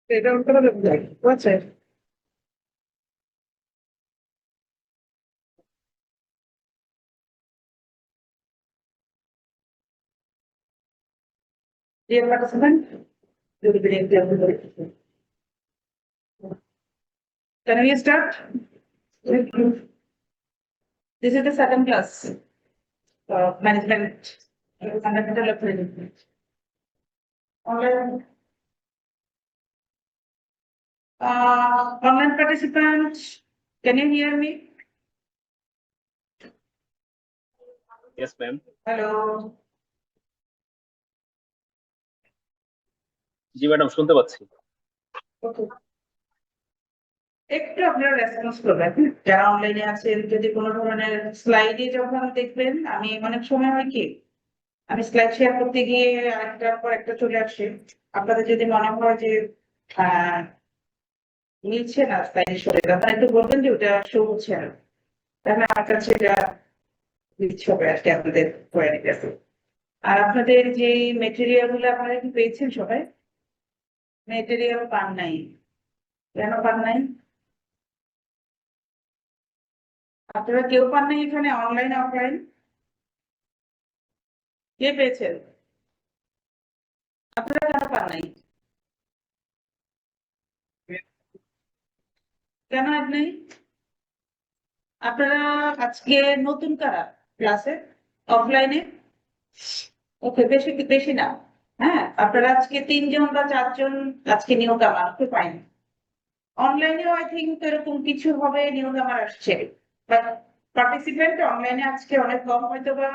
এটা উত্তর আছে। Dear participant, you will be able. Can we start? This is the second class, management, fundamental of management. Online, online participants, can you hear me? Yes, ma'am. Hello. G madam, শুনতে পাচ্ছি। Okay. একটু আপনারা response করবেন যারা অনলাইনে আছেন। যদি কোনো ধরনের স্লাইডে যখন দেখবেন, আমি অনেক সময় হয় কি আমি স্লাইড শেয়ার করতে গিয়ে আরেকটার পর একটা চলে আসে। আপনাদের যদি মনে হয় যে আহ মিলছে না স্লাইডের সাথে, তখন একটু বলবেন যে ওটা শো হচ্ছে না, তাহলে আমার কাছে এটা দিচ্ছে হবে আজকে আপনাদের করে নিতে। আর আপনাদের যে মেটেরিয়াল গুলো আপনারা কি পেয়েছেন সবাই? মেটেরিয়াল পান নাই, কেন পান নাই? আপনারা কেউ পান নাই এখানে, অনলাইন অফলাইন? কে পেয়েছেন? আপনারা কেন পান নাই? কেন এক নাই? আপনারা আজকে নতুন কারা ক্লাসে, অফলাইনে? ওকে, বেশি বেশি না। হ্যাঁ, আপনারা আজকে 3 জন বা 4 জন আজকে নিউ কামার, ওকে ফাইন। অনলাইনেও আই থিঙ্ক এরকম কিছু হবে, নিউ কামার আসছে, বাট পার্টিসিপেন্ট অনলাইনে আজকে অনেক কম, হয়তো বা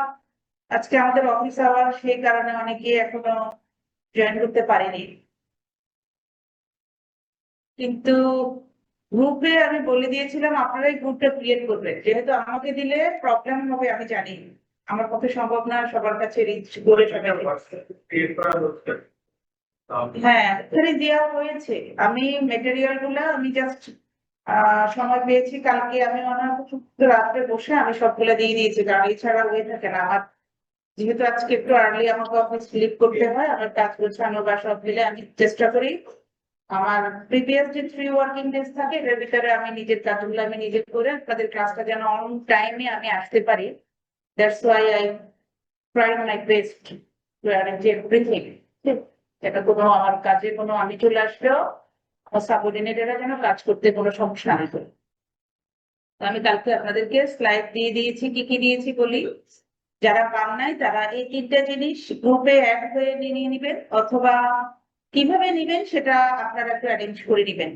আজকে আমাদের অফিস আওয়ার, সেই কারণে অনেকে এখনো জয়েন করতে পারেনি। কিন্তু গ্রুপে আমি বলে দিয়েছিলাম আপনারাই গ্রুপটা ক্রিয়েট করবেন, যেহেতু আমাকে দিলে প্রবলেম হবে আমি জানি, আমার পক্ষে সম্ভব না সবার কাছে রিচ করে সবাই। হ্যাঁ, এখানে দেওয়া হয়েছে। আমি মেটেরিয়াল গুলা আমি জাস্ট সময় পেয়েছি কালকে, আমি মনে হয় রাত্রে বসে আমি সবগুলা দিয়ে দিয়েছি, কারণ এছাড়া হয়ে থাকে না আমার। যেহেতু আজকে একটু আর্লি আমাকে অফিস লিভ করতে হয়, আমার কাজ গোছানো বা সব মিলে আমি চেষ্টা করি আমার প্রিভিয়াস যে 3 ওয়ার্কিং ডেজ থাকে এটার ভিতরে আমি নিজের কাজগুলো আমি নিজে করে আপনাদের ক্লাসটা যেন অন টাইমে আমি আসতে পারি। That's why I try my best to arrange everything. এটা কোনো আমার কাজে কোনো আমি চলে আসলেও আমার সাবঅর্ডিনেটেরা যেন কাজ করতে কোনো সমস্যা না হয়। আমি কালকে আপনাদেরকে স্লাইড দিয়ে দিয়েছি, কি কি দিয়েছি বলি। যারা পান নাই তারা এই 3টা জিনিস গ্রুপে অ্যাড হয়ে নিয়ে নিবেন, অথবা কিভাবে নিবেন সেটা আপনারা একটু অ্যারেঞ্জ করে নিবেন।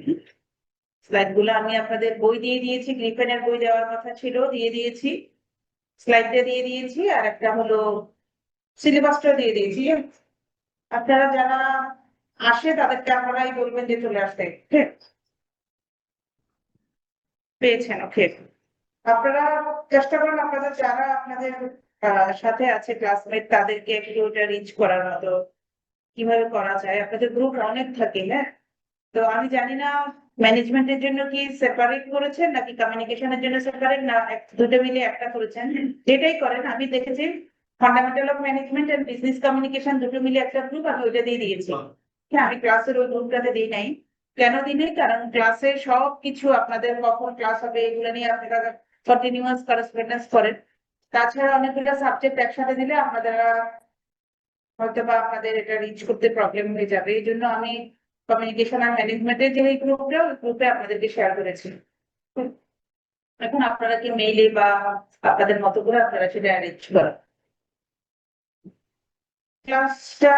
স্লাইড গুলো আমি আপনাদের বই দিয়ে দিয়েছি, গ্রিফেনের বই দেওয়ার কথা ছিল, দিয়ে দিয়েছি, স্লাইডটা দিয়ে দিয়েছি, আর একটা হলো সিলেবাসটা দিয়ে দিয়েছি। আপনারা যারা আসে তাদেরকে আপনারাই বলবেন যে চলে আসতে। ঠিক পেয়েছেন? ওকে, আপনারা চেষ্টা করুন আপনাদের যারা আপনাদের সাথে আছে ক্লাসমেট তাদেরকে একটু ওটা রিচ করার মতো কিভাবে করা যায়। আপনাদের গ্রুপ অনেক থাকে, হ্যাঁ। তো আমি জানি না ম্যানেজমেন্টের জন্য কি সেপারেট করেছেন নাকি কমিউনিকেশনের জন্য সেপারেট, না দুটো মিলে একটা করেছেন। যেটাই করেন, আমি দেখেছি fundamental of management and business communication দুটো মিলে একটা গ্রুপ, আমি ওইটা দিয়ে দিয়েছি। হ্যাঁ, আমি ক্লাসের ওই গ্রুপটাতে দিই নাই। কেন দিই নাই? কারণ ক্লাসে সব কিছু আপনাদের কখন ক্লাস হবে এগুলো নিয়ে আপনারা কন্টিনিউয়াস করেসপন্ডেন্স করেন। তাছাড়া অনেকগুলো সাবজেক্ট একসাথে দিলে আপনারা হয়তো বা আপনাদের এটা রিচ করতে প্রবলেম হয়ে যাবে, এই জন্য আমি কমিউনিকেশন আর ম্যানেজমেন্টের যে গ্রুপটা, ওই গ্রুপে আপনাদেরকে শেয়ার করেছি। এখন আপনারা কি মেইলে বা আপনাদের মতো করে আপনারা সেটা অ্যারেঞ্জ করেন। ক্লাসটা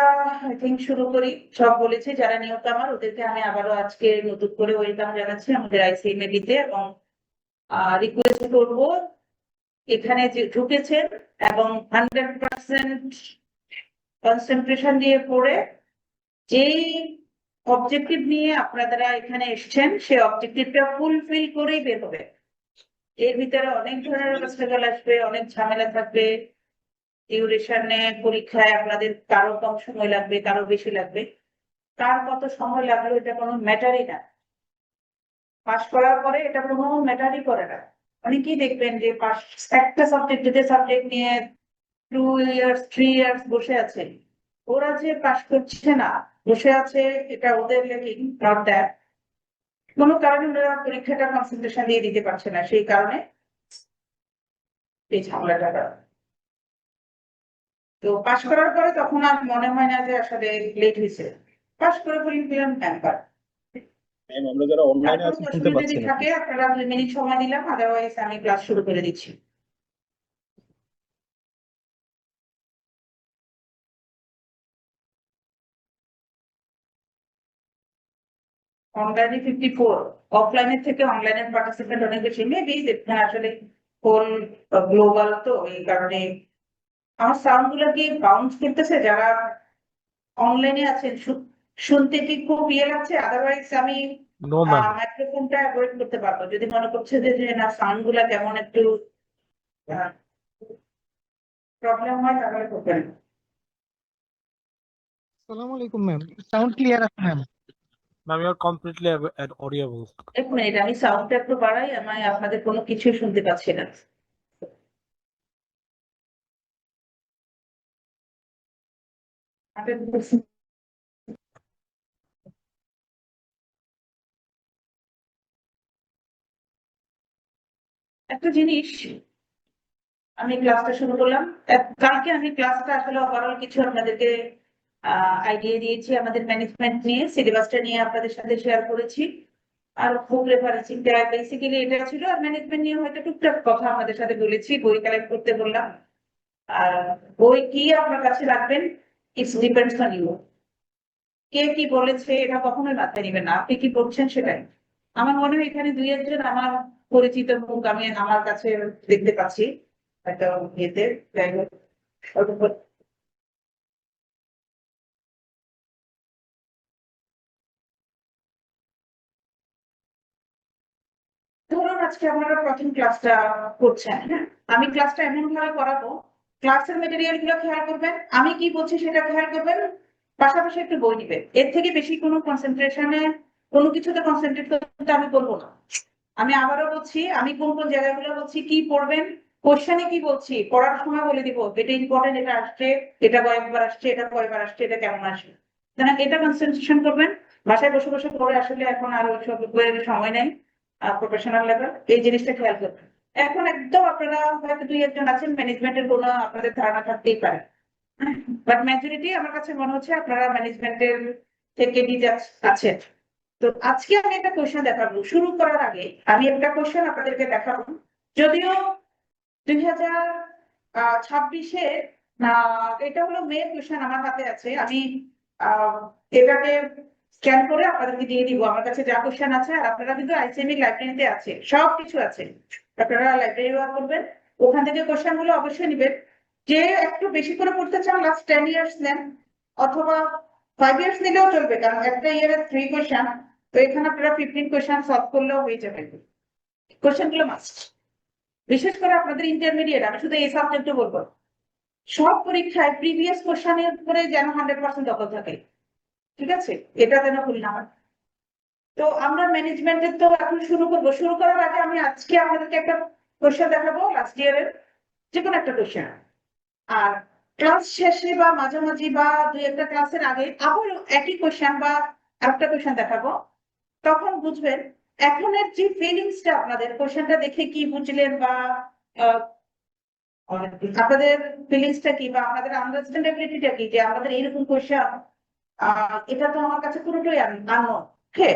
আই থিঙ্ক শুরু করি। সব বলেছি যারা নিয়ত আমার ওদেরকে আমি আবারও আজকে নতুন করে ওয়েলকাম জানাচ্ছি আমাদের ICMAB তে, এবং রিকোয়েস্ট করব এখানে যে ঢুকেছেন এবং 100% কনসেন্ট্রেশন দিয়ে পড়ে যেই অবজেক্টিভ নিয়ে আপনারা এখানে এসছেন সেই অবজেক্টিভটা ফুলফিল করেই বের হবে। এর ভিতরে অনেক ধরনের অবস্টাকেল আসবে, অনেক ঝামেলা থাকবে, ডিউরেশনে পরীক্ষায় আপনাদের কারো কম সময় লাগবে, কারো বেশি লাগবে। কার কত সময় লাগলো এটা কোনো ম্যাটারই না। পাস করার পরে এটা কোনো ম্যাটারই করে না। অনেকেই দেখবেন যে পাস একটা সাবজেক্ট নিয়ে 2 ইয়ার্স 3 ইয়ার্স বসে আছে, ওরা যে পাস করছে না বসে আছে, এটা ওদের লেকিং নট দ্যাট। কোনো কারণে ওরা পরীক্ষাটা কনসেন্ট্রেশন দিয়ে দিতে পারছে না, সেই কারণে এই ঝামেলাটা। তো পাশ করার পরে তখন আর মনে হয় না যে আসলে লেট হয়েছে, পাশ করে ফেললাম একবার। ম্যাম আমরা যারা অনলাইনে তারপর আছি প্রশ্ন শুনতে যদি পাচ্ছি না থাকে প্লিজ। আপনারা 2 মিনিট সময় দিলাম, আদারওয়াইজ আমি ক্লাস শুরু করে দিচ্ছি। অনলাইনে 54, অফলাইনের থেকে অনলাইনের পার্টিসিপেন্ট অনেক বেশি, মেবি আসলে হোল গ্লোবাল, তো এই কারণে আমার সাউন্ড গুলো কি বাউন্স করতেছে? যারা অনলাইনে আছেন শুনতে কি খুব ইয়ে লাগছে? আদারওয়াইজ আমি নো ম্যাম। মাইক্রোফোনটা অ্যাভয়েড করতে পারবো যদি মনে করছে যে না সাউন্ড গুলা কেমন একটু প্রবলেম হয়, তাহলে করবেন। আসসালামু আলাইকুম ম্যাম, সাউন্ড ক্লিয়ার আছে ma'am? Ma'am you are completely audible. এক মিনিট, আমি সাউন্ডটা একটু বাড়াই, আমি আপনাদের কোনো কিছু শুনতে পাচ্ছি না। একটা জিনিস, আমি ক্লাসটা শুরু করলাম। কালকে আমি ক্লাসটা আসলে ওভারঅল কিছু আপনাদেরকে আইডিয়া দিয়েছি, আমাদের ম্যানেজমেন্ট নিয়ে, সিলেবাসটা নিয়ে আপনাদের সাথে শেয়ার করেছি। আর খুব রেফারেন্সিংটা বেসিক্যালি এটা ছিল, আর ম্যানেজমেন্ট নিয়ে হয়তো টুকটাক কথা আপনাদের সাথে বলেছি, বই কালেক্ট করতে বললাম। আর বই কি আপনার কাছে রাখবেন, ইটস ডিপেন্ডস অন ইউ। কে কি বলেছে এটা কখনোই মাথায় নিবেন না, আপনি কি পড়ছেন সেটাই। আমার মনে হয় এখানে 2-1 জন আমার পরিচিত মুখ আমি আমার কাছে দেখতে পাচ্ছি একটা ইয়েতে, যাই হোক। ধরুন আজকে আপনারা প্রথম ক্লাসটা করছেন, হ্যাঁ, আমি ক্লাসটা এমন ভাবে করাবো, ক্লাসের মেটেরিয়াল গুলো খেয়াল করবেন, আমি কি বলছি সেটা খেয়াল করবেন, পাশাপাশি একটু বই নিবেন। এর থেকে বেশি কোনো কনসেন্ট্রেশনে কোনো কিছুতে কনসেন্ট্রেট করতে আমি বলবো না। আমি আবারও বলছি, আমি কোন কোন জায়গাগুলো বলছি কি পড়বেন, কোশ্চেনে কি বলছি, পড়ার সময় বলে দিব এটা ইম্পর্টেন্ট, এটা আসছে, এটা কয়েকবার আসছে, এটা কয়বার আসছে, এটা কেমন আসে। এটা কনসেন্ট্রেশন করবেন। বাসায় বসে বসে পড়ে আসলে এখন আর ওইসব সময় নেই, প্রফেশনাল লেভেল এই জিনিসটা খেয়াল করবেন। এখন একদম আপনারা হয়তো 2-1 জন আছেন, ম্যানেজমেন্টের কোনো আপনাদের ধারণা থাকতেই পারে, বাট মেজরিটি আমার কাছে মনে হচ্ছে আপনারা ম্যানেজমেন্টের থেকে ডিটাচ আছেন। তো আজকে আমি একটা কোশ্চেন দেখাবো, শুরু করার আগে আমি একটা কোশ্চেন আপনাদেরকে দেখাবো, যদিও 2026-এ এটা হলো মে কোশ্চেন আমার হাতে আছে, আমি এটাকে স্ক্যান করে আপনাদেরকে দিয়ে দিব, আমার কাছে যা কোশ্চেন আছে। আর আপনারা কিন্তু আইসিএমই লাইব্রেরিতে আছে, সবকিছু আছে, আপনারা লাইব্রেরি ওয়ার্ক করবেন, ওখান থেকে কোশ্চেন গুলো অবশ্যই নিবেন। যে একটু বেশি করে পড়তে চান লাস্ট 10 ইয়ার্স নেন, অথবা 5 ইয়ার্স নিলেও চলবে, কারণ একটা ইয়ারের 3 কোশ্চেন, তো এখানে আপনারা 15 কোশ্চেন সলভ করলেও হয়ে যাবে। কোশ্চেন গুলো মাস্ট, বিশেষ করে আপনাদের ইন্টারমিডিয়েট, আমি শুধু এই সাবজেক্টে বলবো, সব পরীক্ষায় প্রিভিয়াস কোশ্চেনের উপরে যেন 100% দখল থাকে, ঠিক আছে, এটা যেন ভুল না হয়। তো আমরা ম্যানেজমেন্টের তো এখন শুরু করবো, শুরু করার আগে আমি আজকে আপনাদেরকে একটা কোশ্চেন দেখাবো লাস্ট ইয়ারের, যে কোনো একটা কোশ্চেন। আর ক্লাস শেষে বা মাঝামাঝি বা 2-1টা ক্লাসের আগে আবার একই কোশ্চেন বা একটা কোশ্চেন দেখাবো, তখন বুঝবেন এখনের যে ফিলিংসটা আপনাদের কোশ্চেনটা দেখে কি বুঝলেন, বা আপনাদের ফিলিংসটা কি, বা আপনাদের আন্ডারস্ট্যান্ডেবিলিটিটা কি, যে আমাদের এরকম কোশ্চেন, এটা তো আমার কাছে পুরোটাই আননোন। ওকে,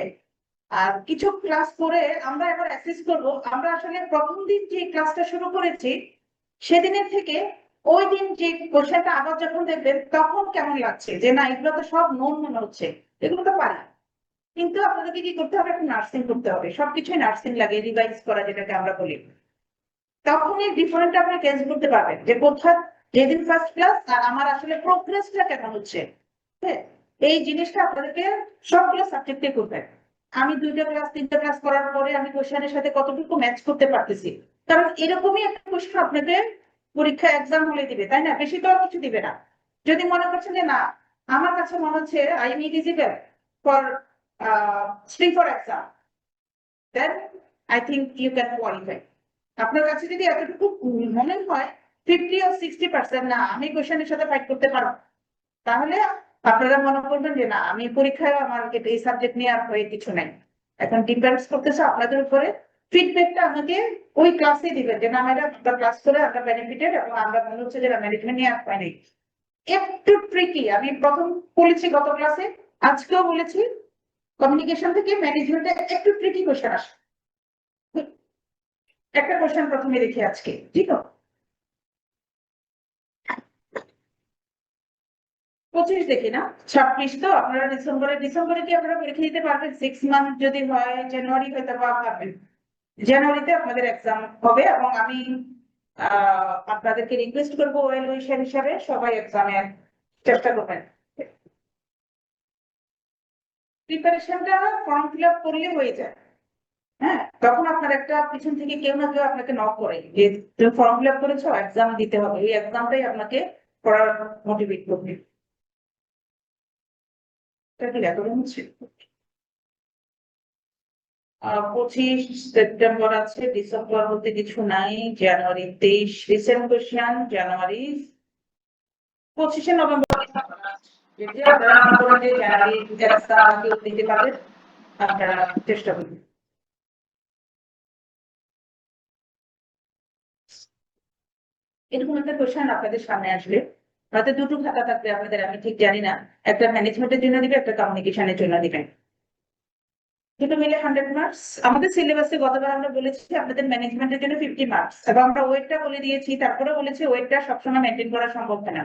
আর কিছু ক্লাস করে আমরা এবার অ্যাসেস করব, আমরা আসলে প্রথম দিন যে ক্লাসটা শুরু করেছি সেদিনের থেকে ওই দিন যে কোশ্চেনটা আবার যখন দেখবেন তখন কেমন লাগছে, যে না এগুলো তো সব নোন মনে হচ্ছে, এগুলো তো পারি। কিন্তু আপনাদেরকে কি করতে হবে, একটু নার্সিং করতে হবে, সবকিছুই নার্সিং লাগে, রিভাইজ করা যেটাকে আমরা বলি। তখন এই ডিফারেন্টটা আপনি চেঞ্জ করতে পারবেন, যে কোথায় যেদিন ফার্স্ট ক্লাস আর আমার আসলে প্রোগ্রেসটা কেমন হচ্ছে। হ্যাঁ, এই জিনিসটা আপনাদেরকে সবগুলো সাবজেক্টে করবেন। আমি 2টা ক্লাস 3টা ক্লাস করার পরে আমি কোশ্চেনের সাথে কতটুকু ম্যাচ করতে পারতেছি, কারণ এরকমই একটা কোশ্চেন আপনাকে পরীক্ষা এক্সাম হলে দিবে, তাই না? বেশি তো আর কিছু দিবে না। যদি মনে করছেন যে না, আমার কাছে মনে হচ্ছে I am eligible for string for exam, then I think you can qualify. আপনার কাছে যদি এতটুকু মনে হয় 50 or 60% না আমি কোশ্চেনের সাথে ফাইট করতে পারবো, তাহলে আপনারা মনে করবেন যে না আমি পরীক্ষায় আমার এই সাবজেক্ট নিয়ে আর হয়ে কিছু নাই। এখন ডিপেন্ডস করতেছে আপনাদের উপরে। ফিডব্যাকটা আমাকে ওই ক্লাসে দিবেন যে না ম্যাডাম আমরা ক্লাস করে আমরা বেনিফিটেড এবং আমরা মনে হচ্ছে যে ম্যানেজমেন্ট নিয়ে আর হয় নাই। একটু ট্রিকি, আমি প্রথম বলেছি গত ক্লাসে, আজকেও বলেছি, কমিউনিকেশন থেকে ম্যানেজমেন্টে একটু ট্রিকি কোশ্চেন আসে। একটা কোশ্চেন প্রথমে দেখি আজকে, ঠিক আছে? 25 দেখি না, 26 তো আপনারা ডিসেম্বরে কি আপনারা পরীক্ষা দিতে পারবেন? 6 মান্থ যদি হয়, জানুয়ারি হয়তো বা পারবেন। জানুয়ারিতে আপনাদের এক্সাম হবে এবং আমি আপনাদেরকে রিকোয়েস্ট করবো ওয়েল উইশার হিসাবে সবাই এক্সামের চেষ্টা করবেন। প্রিপারেশনটা ফর্ম ফিল আপ করলে হয়ে যায়। হ্যাঁ, তখন আপনার একটা পিছন থেকে কেউ না কেউ আপনাকে নক করে যে তুমি ফর্ম ফিল আপ করেছো, এক্সাম দিতে হবে, এই এক্সামটাই আপনাকে পড়ার মোটিভেট করবে। এটা কি রেকর্ডিং হচ্ছে? 25 সেপ্টেম্বর আছে, ডিসেম্বর বলতে কিছু নাই, জানুয়ারি 23 রিসেন্ট কোশ্চেন, জানুয়ারি 25 নভেম্বর। যদি আপনারা মনে করেন যে জানুয়ারি এক্সাম কেউ দিতে পারবেন, আপনারা চেষ্টা করুন। এরকম একটা কোশ্চেন আপনাদের সামনে আসবে, হয়তো দুটো খাতা থাকবে আপনাদের, আমি ঠিক জানি না, একটা ম্যানেজমেন্টের জন্য দিবে, একটা কমিউনিকেশনের জন্য দিবেন। দুটো মিলে 100 মার্কস। আমাদের সিলেবাসে গতবার আমরা বলেছি আপনাদের ম্যানেজমেন্টের জন্য 50 মার্কস, এবং আমরা ওয়েটটা বলে দিয়েছি, তারপরে বলেছি ওয়েটটা সবসময় মেনটেন করা সম্ভব না,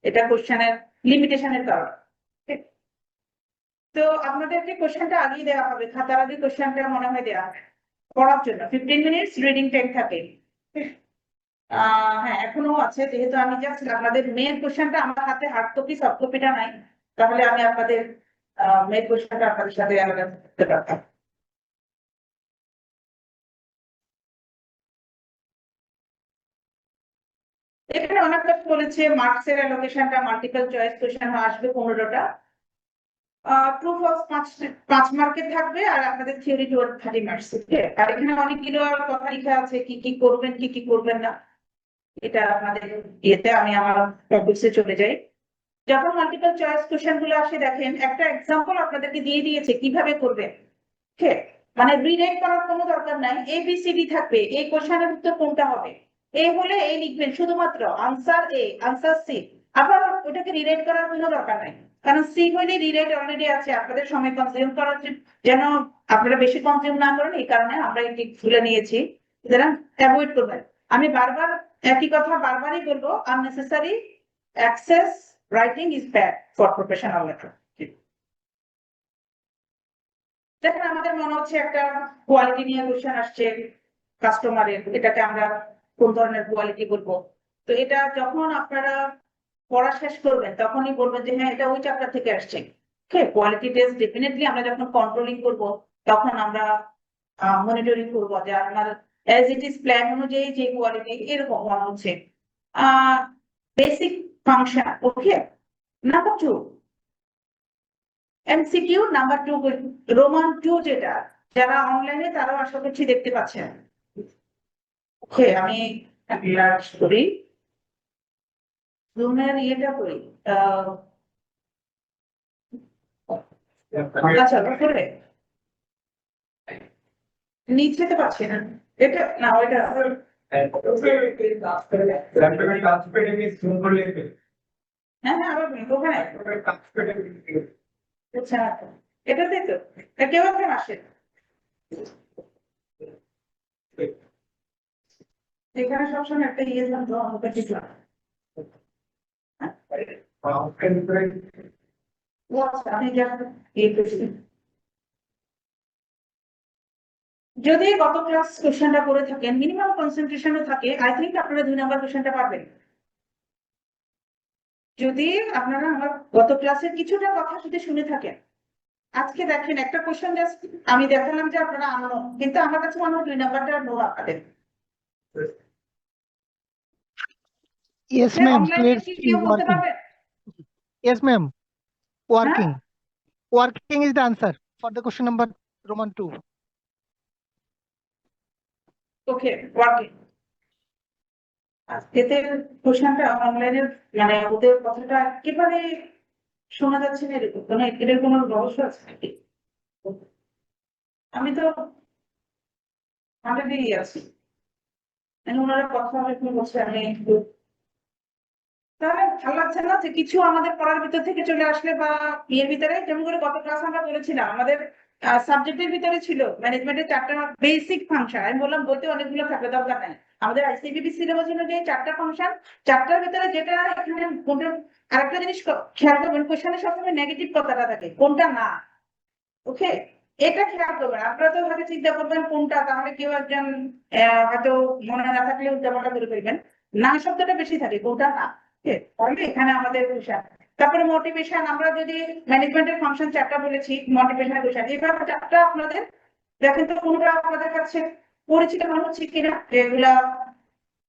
এটা কোশ্চেনের লিমিটেশনের কারণ। তো আপনাদেরকে কোশ্চেনটা আগেই দেওয়া হবে, খাতার আগে কোশ্চেনটা মনে হয় দেওয়া হবে পড়ার জন্য। 15 মিনিটস রিডিং টাইম থাকে। হ্যাঁ, এখনো আছে, যেহেতু আমি জাস্ট আপনাদের মেন কোশ্চেনটা আমার হাতে হার্ড কপি সফট কপিটা নাই, তাহলে আমি আপনাদের মেন কোশ্চেনটা আপনাদের সাথে আলাদা করতে পারতাম। এখানে অনেক কথা বলেছে, মার্কসের অ্যালোকেশনটা মাল্টিপল চয়েস কোশ্চেন আসবে 15টা, প্রুফ অফ 5 মার্কের থাকবে, আর আপনাদের থিওরি 30 মার্কস। আর এখানে অনেকগুলো কথা লেখা আছে কি কি করবেন কি কি করবেন না, এটা আপনাদের ইয়েতে, আমি আমার টপিকসে চলে যাই। যখন মাল্টিপল চয়েস কোশ্চেন গুলো আসে, দেখেন একটা এক্সাম্পল আপনাদেরকে দিয়ে দিয়েছে কিভাবে করবেন। ঠিক, মানে রিরাইট করার কোনো দরকার নাই, ABCD থাকবে, এই কোশ্চেনের উত্তর কোনটা হবে, এ হলে এই লিখবেন, শুধুমাত্র আনসার এ, আনসার সি। আবার ওটাকে রিরাইট করার কোনো দরকার নাই, কারণ সি হলে রিরাইট অলরেডি আছে, আপনাদের সময় কনজিউম করার যেন আপনারা বেশি কনজিউম না করেন, এই কারণে আমরা এই টিপসগুলো নিয়েছি, সুতরাং অ্যাভয়েড করবেন। আমি বারবার একই কথা বারবারই বলবো, unnecessary access writing is bad for professional letter. দেখেন আমাদের মনে হচ্ছে একটা কোয়ালিটি নিয়ে কোশ্চেন আসছে কাস্টমারের, এটাকে আমরা কোন ধরনের কোয়ালিটি বলবো। তো এটা যখন আপনারা পড়া শেষ করবেন তখনই বলবেন যে হ্যাঁ এটা ওই চ্যাপ্টার থেকে আসছে। কোয়ালিটি টেস্ট ডেফিনেটলি আমরা যখন কন্ট্রোলিং করব, তখন আমরা মনিটরিং করবো যে আপনার অ্যাজ ইট ইজ প্ল্যান অনুযায়ী যে কোয়ালিটি, এরকম মনে হচ্ছে। বেসিক ফাংশন, ওকে। নাম্বার 2 MCQ, নাম্বার 2 রোমান 2, যেটা যারা অনলাইনে তারাও আশা করছি দেখতে পাচ্ছেন। ওকে, আমি করি জুমের ইয়েটা করি, আচ্ছা করে নিচে তো পাচ্ছি না, এটা না ওইটা। হ্যাঁ হ্যাঁ, আবার ওখানে আচ্ছা, এটাতে তো কেউ একজন আসে, এখানে সবসময় একটা ইয়ে জানতো আমাকে ঠিক লাগে। ও আচ্ছা, আমি যা ইয়ে করছি, যদি গত ক্লাস কোশ্চেনটা করে থাকেন, মিনিমাম কনসেন্ট্রেশনও থাকে, আই থিঙ্ক আপনারা 2 নাম্বার কোশ্চেনটা পারবেন। যদি আপনারা আমার গত ক্লাসের কিছুটা কথা যদি শুনে থাকেন, আজকে দেখেন একটা কোশ্চেন জাস্ট আমি দেখালাম যে আপনারা আনো, কিন্তু আমার কাছে মনে হয় 2 নাম্বারটা নো আপনাদের। Yes, ma'am. অনলাইনে Students কি is কেউ বলতে working. পারবেন? Yes, ma'am. হ্যাঁ, Working. Working is the answer for the question number Roman 2. Okay, working. এতে কোশ্চেনটা অনলাইনে, মানে ওদের কথাটা একেবারে শোনা যাচ্ছে না এরকম কোনো এর কোনো রহস্য আছে নাকি? আমি তো হান্ড্রেডেই আছি, ওনারা কথা একটু বলছে আমি একটু তাহলে ভালো লাগছে না যে কিছু আমাদের পড়ার ভিতর থেকে চলে আসলে বা ইয়ের ভিতরে, যেমন করে গত ক্লাস আমরা বলেছিলাম আমাদের সাবজেক্টের ভিতরে ছিল ম্যানেজমেন্টের 4টা বেসিক ফাংশন। আমি বললাম বলতে অনেকগুলো থাকলে দরকার নাই, আমাদের আইসিবিবি সিলেবাস অনুযায়ী 4টা ফাংশন, 4টার ভিতরে যেটা এখানে কোনটা। আরেকটা জিনিস খেয়াল করবেন, কোশ্চেনে সবসময় নেগেটিভ কথাটা থাকে, কোনটা না। ওকে, এটা খেয়াল করবেন। আপনারা তো ভাবে চিন্তা করবেন কোনটা, তাহলে কেউ একজন হয়তো মনে না থাকলে উল্টাপাল্টা করে ফেলবেন। না শব্দটা বেশি থাকে, কোনটা না। তাহলে এখানে আমাদের কোশ্চেন, তারপরে মোটিভেশন, আমরা যদি ম্যানেজমেন্টের ফাংশন 4টা বলেছি, মোটিভেশনের কোশ্চেন এইভাবে 4টা আপনাদের দেখেন তো কোনটা আপনাদের কাছে পরিচিত মনে হচ্ছে কিনা, যেগুলা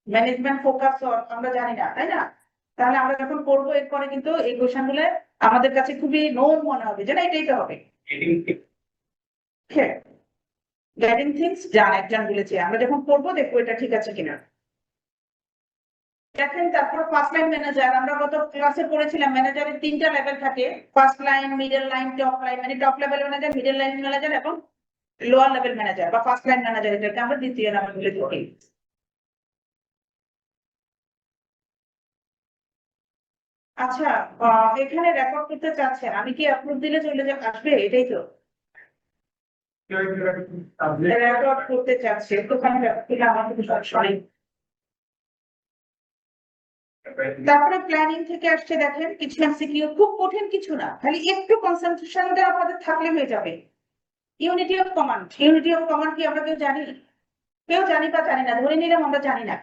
ম্যানেজমেন্ট ফোকাস আমরা জানি না, তাই না? তাহলে আমরা যখন পড়বো এরপরে কিন্তু এই কোশ্চেন গুলো আমাদের কাছে খুবই নোন মনে হবে, যে না এটাই তো হবে। গাইডিং থিংস জান একজন বলেছে, আমরা যখন পড়বো দেখবো এটা ঠিক আছে কিনা। দেখেন তারপর ফার্স্ট লাইন ম্যানেজার, আমরা গত ক্লাসে পড়েছিলাম ম্যানেজারের 3টা লেভেল থাকে, first line, middle line, top line. মানে top level manager, middle line manager এবং লোয়ার লেভেল ম্যানেজার বা ফার্স্ট লাইন ম্যানেজার, এটাকে আমরা দ্বিতীয় নামে বলে থাকি। আচ্ছা, এখানে রেকর্ড করতে চাচ্ছেন, আমি কি আপলোড দিলে চলে যাবে, আসবে? এটাই তো রেকর্ড করতে চাচ্ছে, একটুখানি আমাকে সরি। তারপরে প্ল্যানিং থেকে আসছে, দেখেন কিছু এমসিকিউ, খুব কঠিন কিছু না, খালি একটু কনসেন্ট্রেশনটা আপনাদের থাকলে হয়ে যাবে। Unity of command, unity of command কি আমরা কেউ জানি? কেউ জানি বা জানি না, ধরে নিলাম আমরা জানি না।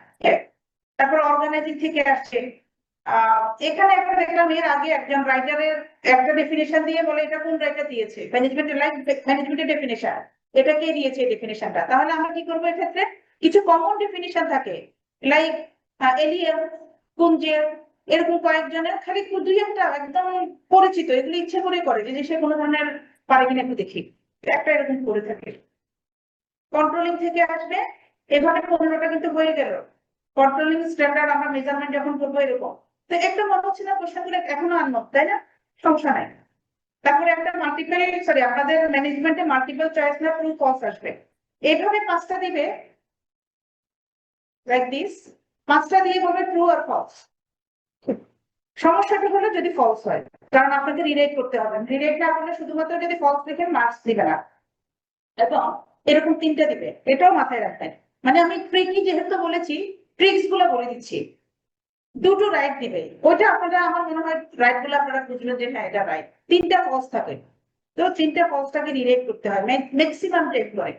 তারপর অর্গানাইজিং থেকে আসছে, এখানে একটা দেখলাম এর আগে একজন রাইটারের একটা ডেফিনেশন দিয়ে বলে, এটা কোন রাইটার দিয়েছে, ম্যানেজমেন্টের লাইক ম্যানেজমেন্টের ডেফিনেশন, এটা কে দিয়েছে এই ডেফিনেশনটা। তাহলে আমরা কি করবো, এক্ষেত্রে কিছু কমন ডেফিনেশন থাকে, লাইক এলিয়ার, কুঞ্জের, এরকম কয়েকজনের খালি দুই একটা একদম পরিচিত, এগুলো ইচ্ছে করে করে যে সে কোনো ধরনের পারে কিনা একটু দেখি, একটা এরকম করে থাকে। কন্ট্রোলিং থেকে আসবে, এভাবে 15টা কিন্তু হয়ে গেল। কন্ট্রোলিং স্ট্যান্ডার্ড আমরা মেজারমেন্ট যখন করবো এরকম, তো একটা মনে হচ্ছে না কোশ্চেনগুলো এখনো আননো, তাই না? সমস্যা নাই। তারপরে একটা মাল্টিপল, সরি আপনাদের ম্যানেজমেন্টে মাল্টিপল চয়েস না ট্রু ফলস আসবে, এইভাবে 5টা দিবে, লাইক দিস, 5টা দিয়ে বলবে ট্রু আর ফলস। সমস্যাটা হলো যদি ফলস হয়, কারণ আপনাকে রিরাইট করতে হবে, রিরাইট না করলে শুধুমাত্র যদি ফলস লিখে মার্কস দিবে না, এবং এরকম 3টা দিবে, এটাও মাথায় রাখবেন। মানে আমি ট্রিকি যেহেতু বলেছি, ট্রিক্স গুলো বলে দিচ্ছি। দুটো রাইট দিবে, ওইটা আপনারা আমার মনে হয় রাইট গুলো আপনারা বুঝলেন যে হ্যাঁ এটা রাইট। 3টা ফলস থাকে, তো 3টা ফলসটাকে রিরেট করতে হয় ম্যাক্সিমাম এমপ্লয়।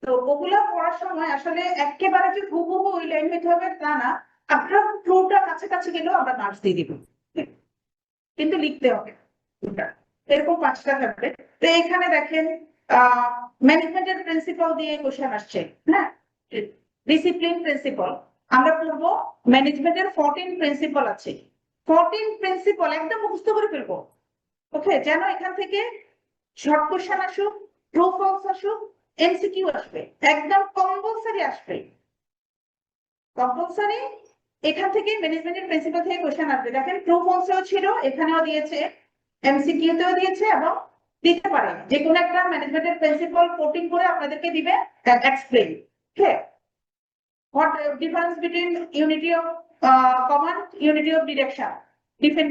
তো ওগুলা পড়ার সময় আসলে একেবারে যে হুবহু ওই লাইন হইতে হবে তা না, আপনারা ট্রুটা কাছাকাছি গেলেও আমরা মার্কস দিয়ে দিব, কিন্তু লিখতে হবে। এরকম 5টা থাকবে। তো এখানে দেখেন ম্যানেজমেন্টের প্রিন্সিপাল দিয়ে কোশ্চেন আসছে, হ্যাঁ, ডিসিপ্লিন প্রিন্সিপাল। আমরা পড়বো ম্যানেজমেন্টের 14 প্রিন্সিপাল আছে, 14 প্রিন্সিপাল একদম মুখস্থ করে ফেলবো। ওকে, যেন এখান থেকে শর্ট কোশ্চেন আসুক, ট্রু ফলস আসুক, এমসিকিউ আসবে, একদম কম্পালসারি আসবে, কম্পালসারি। এখান থেকে ম্যানেজমেন্টের প্রিন্সিপাল থেকে কোশ্চেন আসবে। দেখেন ট্রু ফলসেও ছিল, এখানেও দিয়েছে, এমসিকিউ তেও দিয়েছে, এবং দিতে পারে যে কোনো একটা ম্যানেজমেন্টের প্রিন্সিপাল কোটিং করে আপনাদেরকে দিবে explain. Okay, what difference between unity of command, unity of direction,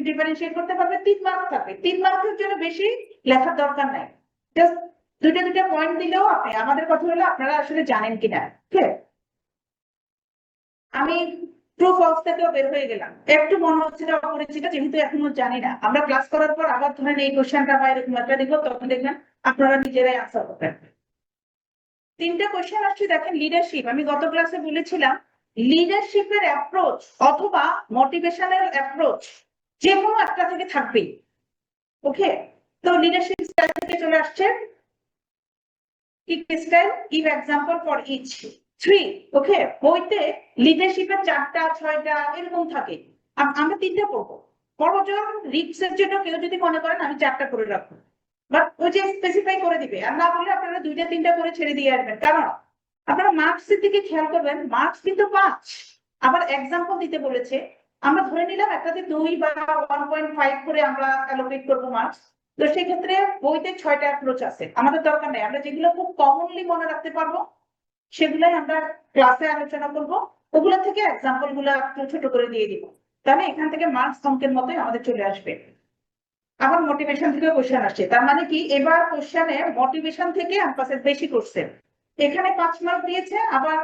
differentiate করতে পারবে। 3 মার্ক থাকবে, 3 মার্কের জন্য বেশি লেখার দরকার নাই, জাস্ট দুইটা পয়েন্ট দিলেও আপনি, আমাদের কথা হলো আপনারা আসলে জানেন কিনা। ওকে, আমি ট্রু ফলস থেকেও বের হয়ে গেলাম, একটু মনে হচ্ছে অপরিচিত যেহেতু এখনো জানি না। আমরা ক্লাস করার পর আবার ধরেন এই কোশ্চেনটা বা এরকম একটা দিব, তখন দেখবেন আপনারা নিজেরাই আনসার করবেন। 3টা কোশ্চেন আসছে, দেখেন লিডারশিপ, আমি গত ক্লাসে বলেছিলাম লিডারশিপের অ্যাপ্রোচ অথবা মোটিভেশনাল অ্যাপ্রোচ যে কোনো একটা থেকে থাকবেই। ওকে, তো লিডারশিপ স্টাইল থেকে চলে আসছে, কি style, give example for each 3। Okay, বইতে লিডারশিপের 4টা 6টা এরকম থাকে, আমরা 3টা পড়বো। পরজন রিক্সের জন্য কেউ যদি মনে করেন আমি 4টা করে রাখবো, বাট ওই যে স্পেসিফাই করে দিবে, আর না বললে আপনারা 2টা 3টা করে ছেড়ে দিয়ে আসবেন। কারণ আপনারা মার্কসের দিকে খেয়াল করবেন, মার্কস কিন্তু 5, আবার এক্সাম্পল দিতে বলেছে, আমরা ধরে নিলাম একটাতে 2 বা 1.5 করে আমরা অ্যালোকেট করবো মার্কস। তো সেই ক্ষেত্রে বইতে 6টা অ্যাপ্রোচ আছে, আমাদের দরকার নেই, আমরা যেগুলো খুব কমনলি মনে রাখতে পারবো সেগুলাই আমরা ক্লাসে আলোচনা করব, ওগুলো থেকে এক্সাম্পল গুলো একটু ছোট করে দিয়ে দিব, তাহলে এখান থেকে মার্কস অঙ্কের মতোই আমাদের চলে আসবে। আবার মোটিভেশন থেকে কোশ্চেন আসছে, তার মানে কি এবার কোশ্চেনে মোটিভেশন থেকে এমফাসিস বেশি করছে। এখানে 5 মার্ক দিয়েছে, আবার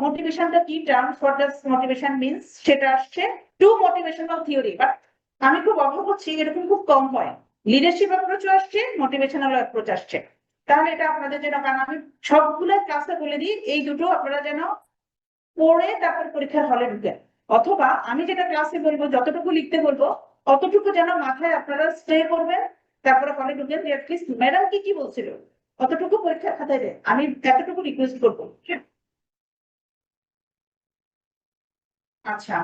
মোটিভেশনটা কি, terms what does motivation means সেটা আসছে, টু মোটিভেশনাল থিওরি। বাট আমি খুব অবাক হচ্ছি, এরকম খুব কম হয়। লিডারশিপ অ্যাপ্রোচ আসছে, মোটিভেশনাল অ্যাপ্রোচ আসছে। তাহলে এটা আপনাদের জন্য, কারণ আমি সবগুলো ক্লাসে বলে দিই এই দুটো আপনারা যেন পড়ে তারপর পরীক্ষার হলে ঢুকেন, অথবা আমি যেটা ক্লাসে বলবো যতটুকু লিখতে বলবো অতটুকু যেন মাথায় আপনারা স্টে করবেন, তারপরে হলে ঢুকেন যে অ্যাটলিস্ট ম্যাডাম কি কি বলছিল অতটুকু পরীক্ষার খাতায় দেন, আমি এতটুকু রিকোয়েস্ট করবো। আচ্ছা,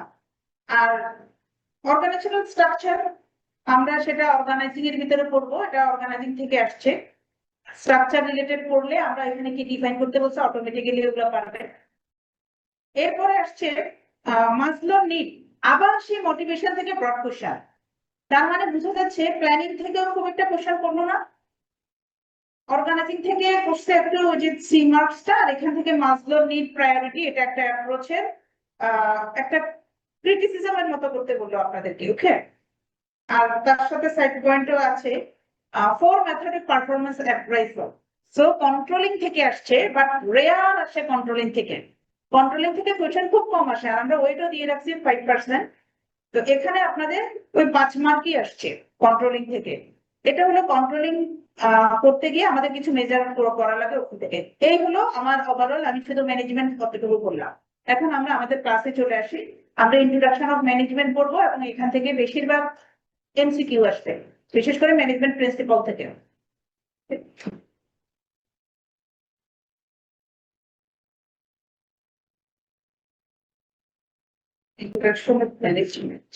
আর অর্গানাইজেশনাল স্ট্রাকচার আমরা সেটা অর্গানাইজিং এর ভিতরে পড়বো, এটা অর্গানাইজিং থেকে আসছে। স্ট্রাকচার রিলেটেড পড়লে আমরা এখানে কি ডিফাইন করতে বলছে অটোমেটিক্যালি ওগুলো পারবে। এরপরে আসছে মাসলোর নিড, আবার সেই মোটিভেশন থেকে ব্রড কোশ্চেন। তার মানে বোঝা যাচ্ছে প্ল্যানিং থেকেও খুব একটা কোশ্চেন করলো না, অর্গানাইজিং থেকে করছে একটু ওই যে 3 মার্কসটা, আর এখান থেকে মাসলোর নিড প্রায়োরিটি, এটা একটা অ্যাপ্রোচের একটা ক্রিটিসিজমের মতো করতে বললো আপনাদেরকে, ওকে। আর তার সাথে সাইড পয়েন্টও আছে, 4 মেথডিক পারফরমেন্স অ্যাপ্রাইজাল। সো কন্ট্রোলিং থেকে আসছে, বাট রেয়ার আসে কন্ট্রোলিং থেকে। কন্ট্রোলিং থেকে কোশ্চেন খুব কম আসে, আর আমরা ওইটাও দিয়ে রাখছি 5%। তো এখানে আপনাদের ওই 5 মার্কই আসছে কন্ট্রোলিং থেকে। এটা হলো কন্ট্রোলিং করতে গিয়ে আমাদের কিছু মেজার করা লাগে ওখান থেকে। এই হলো আমার ওভারঅল, আমি শুধু ম্যানেজমেন্ট কতটুকু করলাম। এখন আমরা আমাদের ক্লাসে চলে আসি, আমরা ইন্ট্রোডাকশন অফ ম্যানেজমেন্ট পড়বো, এবং এখান থেকে বেশিরভাগ এমসিকিউ আসবে, বিশেষ করে ম্যানেজমেন্ট প্রিন্সিপাল থেকে। Introduction of management.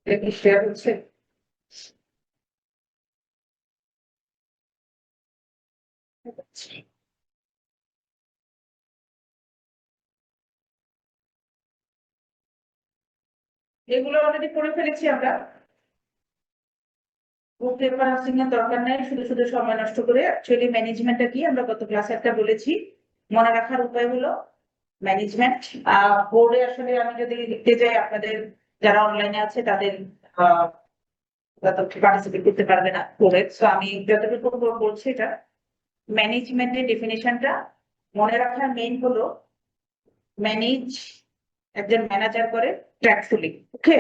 এটা কি শেয়ার হচ্ছে? এগুলো অলরেডি পড়ে ফেলেছি আমরা, প্রেপারেশন এর দরকার নেই শুধু শুধু সময় নষ্ট করে। অ্যাকচুয়ালি ম্যানেজমেন্টটা কি আমরা গত ক্লাসে একটা বলেছি, মনে রাখার উপায় হলো ম্যানেজমেন্ট। বোর্ডে আসলে আমি যদি লিখতে যাই, আপনাদের যারা অনলাইনে আছে তাদের পার্টিসিপেট করতে পারবে না বোর্ডে, সো আমি যতটুকু বলছি, এটা ম্যানেজমেন্টের ডেফিনেশনটা মনে রাখার মেইন হলো ম্যানেজ, একজন ম্যানেজার করে tactfully, okay,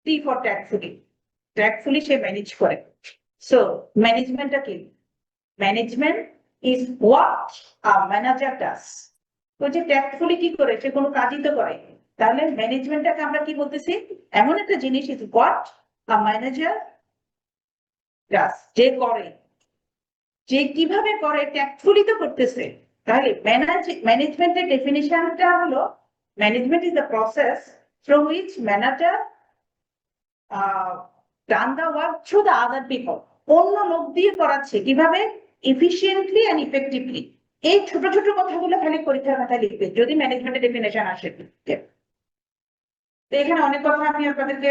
T for tactfully, tactfully সে ম্যানেজ করে। সো ম্যানেজমেন্টটা কি, management is what a manager does. তো যে ট্যাক্টফুলি কি করে, সে কোনো কাজই তো করে, তাহলে ম্যানেজমেন্টটাকে আমরা কি বলতেছি, এমন একটা জিনিস ইজ হোয়াট আ ম্যানেজার ডাস, যে করে, যে কিভাবে করে, ট্যাক্টফুলি তো করতেছে। তাহলে ম্যানেজমেন্টের ডেফিনিশনটা হলো management is the process through which manager done the work through the other people, অন্য লোক দিয়ে করাচ্ছে কিভাবে, এফিশিয়েন্টলি এন্ড ইফেক্টিভলি। এই ছোট ছোট কথাগুলো খালি পরীক্ষার খাতায় লিখবে যদি ম্যানেজমেন্টের ডেফিনেশন আসে। তো এখানে অনেক কথা আমি আপনাদেরকে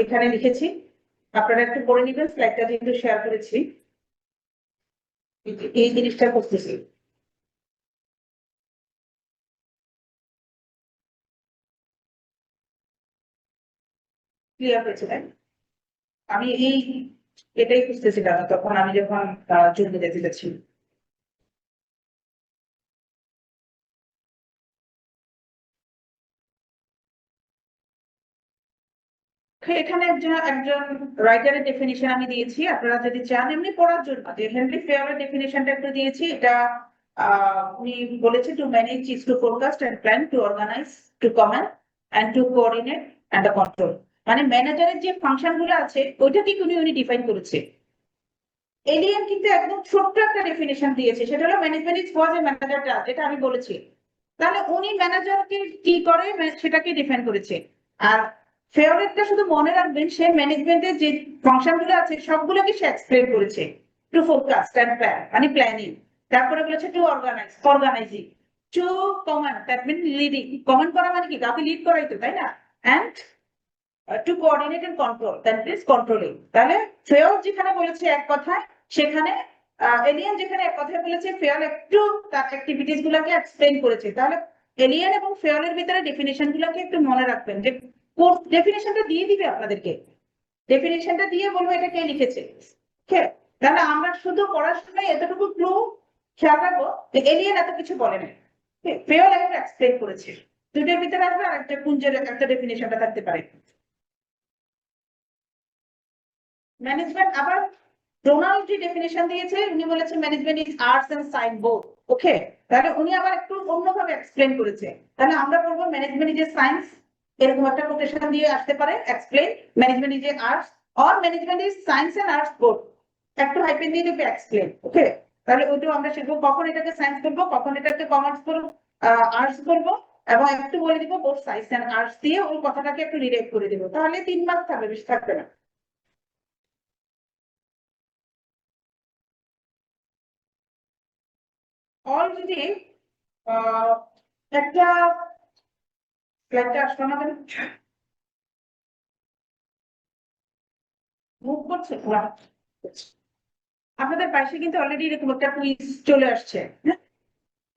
এখানে লিখেছি, আপনারা একটু পড়ে নিবেন, স্লাইডটা যেহেতু শেয়ার করেছি। এই জিনিসটা করতেছি, ক্লিয়ার হয়েছে তাই? আমি এটাই খুঁজতেছিলাম তখন আমি যখন জন্য যেতে যাচ্ছি। এখানে একজন রাইটারের ডেফিনিশন আমি দিয়েছি, আপনারা যদি চান এমনি পড়ার জন্য, যে হেনরি ফেয়ারের ডেফিনিশনটা একটু দিয়েছি। এটা উনি বলেছে to manage is to forecast and plan, to organise, to command and to coordinate and control. মানে ম্যানেজারের যে ফাংশন গুলো আছে ওইটাকে উনি ডিফাইন করেছে। এলিয়েন কিন্তু একদম ছোট্ট একটা ডেফিনেশন দিয়েছে, সেটা হলো management is was a manager does, যেটা আমি বলেছি। তাহলে উনি ম্যানেজারকে কি করে সেটাকে ডিফাইন করেছে। আর ফেয়ারেরটা শুধু মনে রাখবেন, সে ম্যানেজমেন্টের যে ফাংশন গুলো আছে সবগুলোকে সে এক্সপ্লেন করেছে। টু ফোরকাস্ট অ্যান্ড প্ল্যান মানে প্ল্যানিং, তারপরে বলেছে to organising, to command that mean leading, command করা মানে কি কাউকে লিড করাই তো, তাই না? And to coordinate and control that is controlling. তাহলে ফেয়ার যেখানে বলেছে এক কথায়, সেখানে এলিয়েন যেখানে এক কথায় বলেছে, ফেয়ার একটু তার অ্যাক্টিভিটিস গুলোকে এক্সপ্লেন করেছে। তাহলে এলিয়েন এবং ফেয়ারের ভিতরে ডেফিনেশন গুলোকে একটু মনে রাখবেন, যে ডেফিনেশনটা দিয়ে দিবে আপনাদেরকে, ডেফিনেশনটা দিয়ে বলবো এটা কে লিখেছে। ওকে, তাহলে আমরা শুধু পড়াশোনায় এতটুকু ক্লু খেয়াল রাখবো যে এলিয়েন এত কিছু বলে না, ফেয়ার একটা এক্সপ্লেন করেছে। দুটোর ভিতরে আসবে আর একটা পুঞ্জের একটা ডেফিনেশনটা থাকতে পারে। ম্যানেজমেন্ট আবার ডোনাল্ড যে ডেফিনেশন দিয়েছে, উনি বলেছে management is arts and science both. Okay, তাহলে উনি আবার একটু অন্যভাবে এক্সপ্লেন করেছে। তাহলে আমরা বলবো ম্যানেজমেন্ট ইজ এ সায়েন্স, এরকম একটা কোটেশন দিয়ে আসতে পারে explain management is a arts, or management is science and arts both, একটু হাইপেন দিয়ে দেবে এক্সপ্লেন। ওকে, তাহলে ওইটাও আমরা শিখবো, কখন এটাকে সায়েন্স করবো, কখন এটাকে কমার্স করবো, আর্টস করবো, এবং একটু বলে দিব বোথ সায়েন্স এন্ড আর্টস দিয়ে ওই কথাটাকে একটু রিলেট করে দিব। তাহলে 3 মার্ক থাকবে, বেশি থাকবে না। অলরেডি একটা স্লাইডটা আসলো না কেন, মুভ করছে না? আপনাদের পাশে কিন্তু অলরেডি এরকম একটা কুইজ চলে আসছে, হ্যাঁ?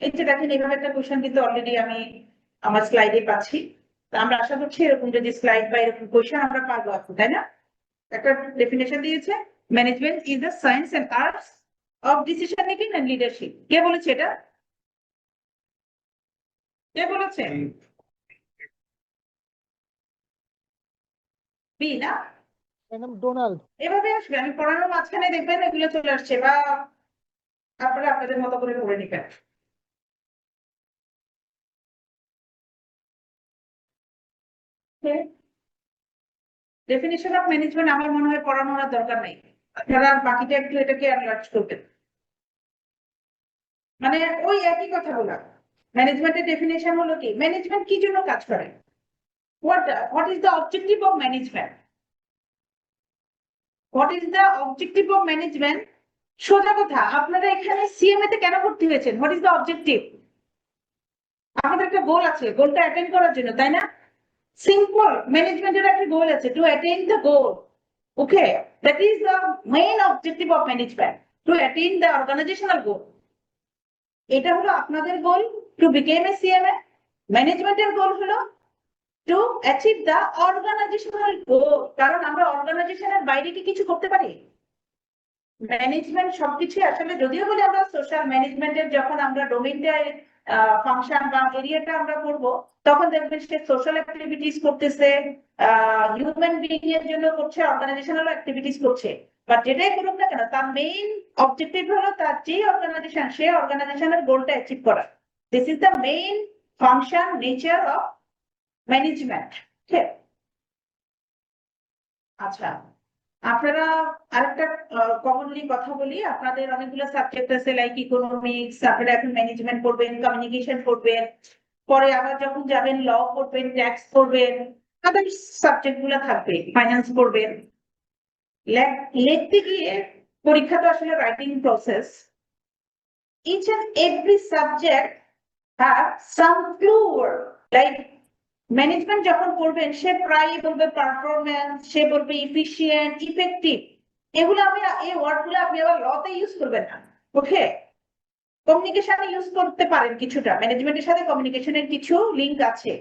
এই যে দেখেন, এইভাবে একটা কোশ্চেন কিন্তু অলরেডি আমি আমার স্লাইডে পাচ্ছি। তা আমরা আশা করছি এরকম যদি স্লাইড বা এরকম কোশ্চেন আমরা পারবো এখন, তাই না? একটা ডেফিনেশন দিয়েছে, management is the science and arts of decision making and leadership. কে বলেছে এটা? কে বলেছে? বি না? Madam Donald. এভাবে আসবে, আমি পড়ানোর মাঝখানে দেখবেন এগুলো চলে আসছে, বা আপনারা আপনাদের মতো করে পড়ে নিবেন। ডেফিনিশন অফ ম্যানেজমেন্ট আমার মনে হয় পড়ানোর আর দরকার নাই, আপনারা বাকিটা একটু এটাকে অ্যানালাইজ করবেন। মানে ওই একই কথা বলা, ম্যানেজমেন্টের ডেফিনেশন হলো কি, ম্যানেজমেন্ট কি জন্য কাজ করে, what is the objective of management, what is the objective of management. সোজা কথা, আপনারা এখানে সিএমএ তে কেন ভর্তি হয়েছেন? What is the objective? আমাদের একটা গোল আছে, গোলটা অ্যাটেন্ড করার জন্য, তাই না? সিম্পল, ম্যানেজমেন্টের একটা গোল আছে, to attend the goal. Okay, that is the main objective of management, to attend the organizational goal. এটা হলো আপনাদের goal, to become a CMA. ম্যানেজমেন্টের গোল হলো to achieve the organizational goal, কারণ আমরা অর্গানাইজেশনের বাইরে কি কিছু করতে পারি? ম্যানেজমেন্ট সবকিছু আসলে, যদিও বলি আমরা সোশ্যাল ম্যানেজমেন্টের, যখন আমরা ডোমেইনটা ফাংশন বা এরিয়াটা আমরা করব, তখন দেখবেন সে সোশ্যাল অ্যাক্টিভিটিস করতেছে, হিউম্যান বিং এর জন্য করছে, অর্গানাইজেশনাল অ্যাক্টিভিটিস করছে। বাট যেটাই করুক না কেন, তার মেইন অবজেক্টিভ হলো তার যে অর্গানাইজেশন, সে অর্গানাইজেশনের গোলটা অ্যাচিভ করা। This is the main function nature of management. আচ্ছা, আপনারা আরেকটা কমনলি কথা বলি, আপনাদের অনেকগুলো সাবজেক্ট আছে, লাইক ইকোনমিক্স, আপনারা এখন ম্যানেজমেন্ট পড়বেন, কমিউনিকেশন পড়বেন, পরে আবার যখন যাবেন ল পড়বেন, ট্যাক্স পড়বেন, আদার সাবজেক্ট গুলো থাকবে, ফাইন্যান্স পড়বেন। লিখতে গিয়ে পরীক্ষা তো আসলে writing process, each and every subject have some clue word, like management যখন পড়বেন, সে প্রায় বলবে পারফরম্যান্স, সে বলবে ইফিশিয়েন্ট, ইফেক্টিভ, এগুলো আমি, এই ওয়ার্ড গুলো আপনি আবার লতে ইউজ করবেন না। ওকে, কমিউনিকেশনে ইউজ করতে পারেন কিছুটা, ম্যানেজমেন্টের সাথে কমিউনিকেশনের কিছু লিঙ্ক আছে।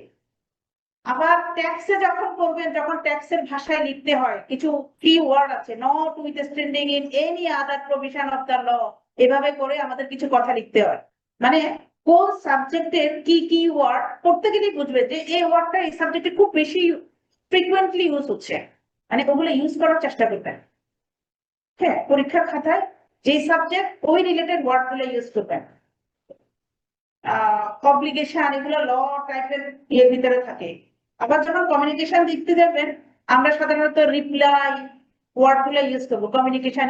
আবার ট্যাক্সে যখন করবেন, যখন ট্যাক্সের ভাষায় লিখতে হয়, কিছু কি ওয়ার্ড আছে, notwithstanding in any other provision of the law, এভাবে করে আমাদের কিছু কথা লিখতে হয়। মানে কোন সাবজেক্টের কি কি ওয়ার্ড পড়তে গেলেই বুঝবে যে এই ওয়ার্ডটা এই সাবজেক্টে খুব বেশি ফ্রিকুয়েন্টলি ইউজ হচ্ছে, মানে ওগুলো ইউজ করার চেষ্টা করবেন। হ্যাঁ, পরীক্ষার খাতায় যে সাবজেক্ট ওই রিলেটেড ওয়ার্ড গুলো ইউজ করবেন। অব্লিগেশন, এগুলো ল টাইপের এর ভিতরে থাকে। আবার যখন কমিউনিকেশন লিখতে যাবেন, আমরা সাধারণত রিপ্লাই ওয়ার্ড গুলো ইউজ করবো, কমিউনিকেশন,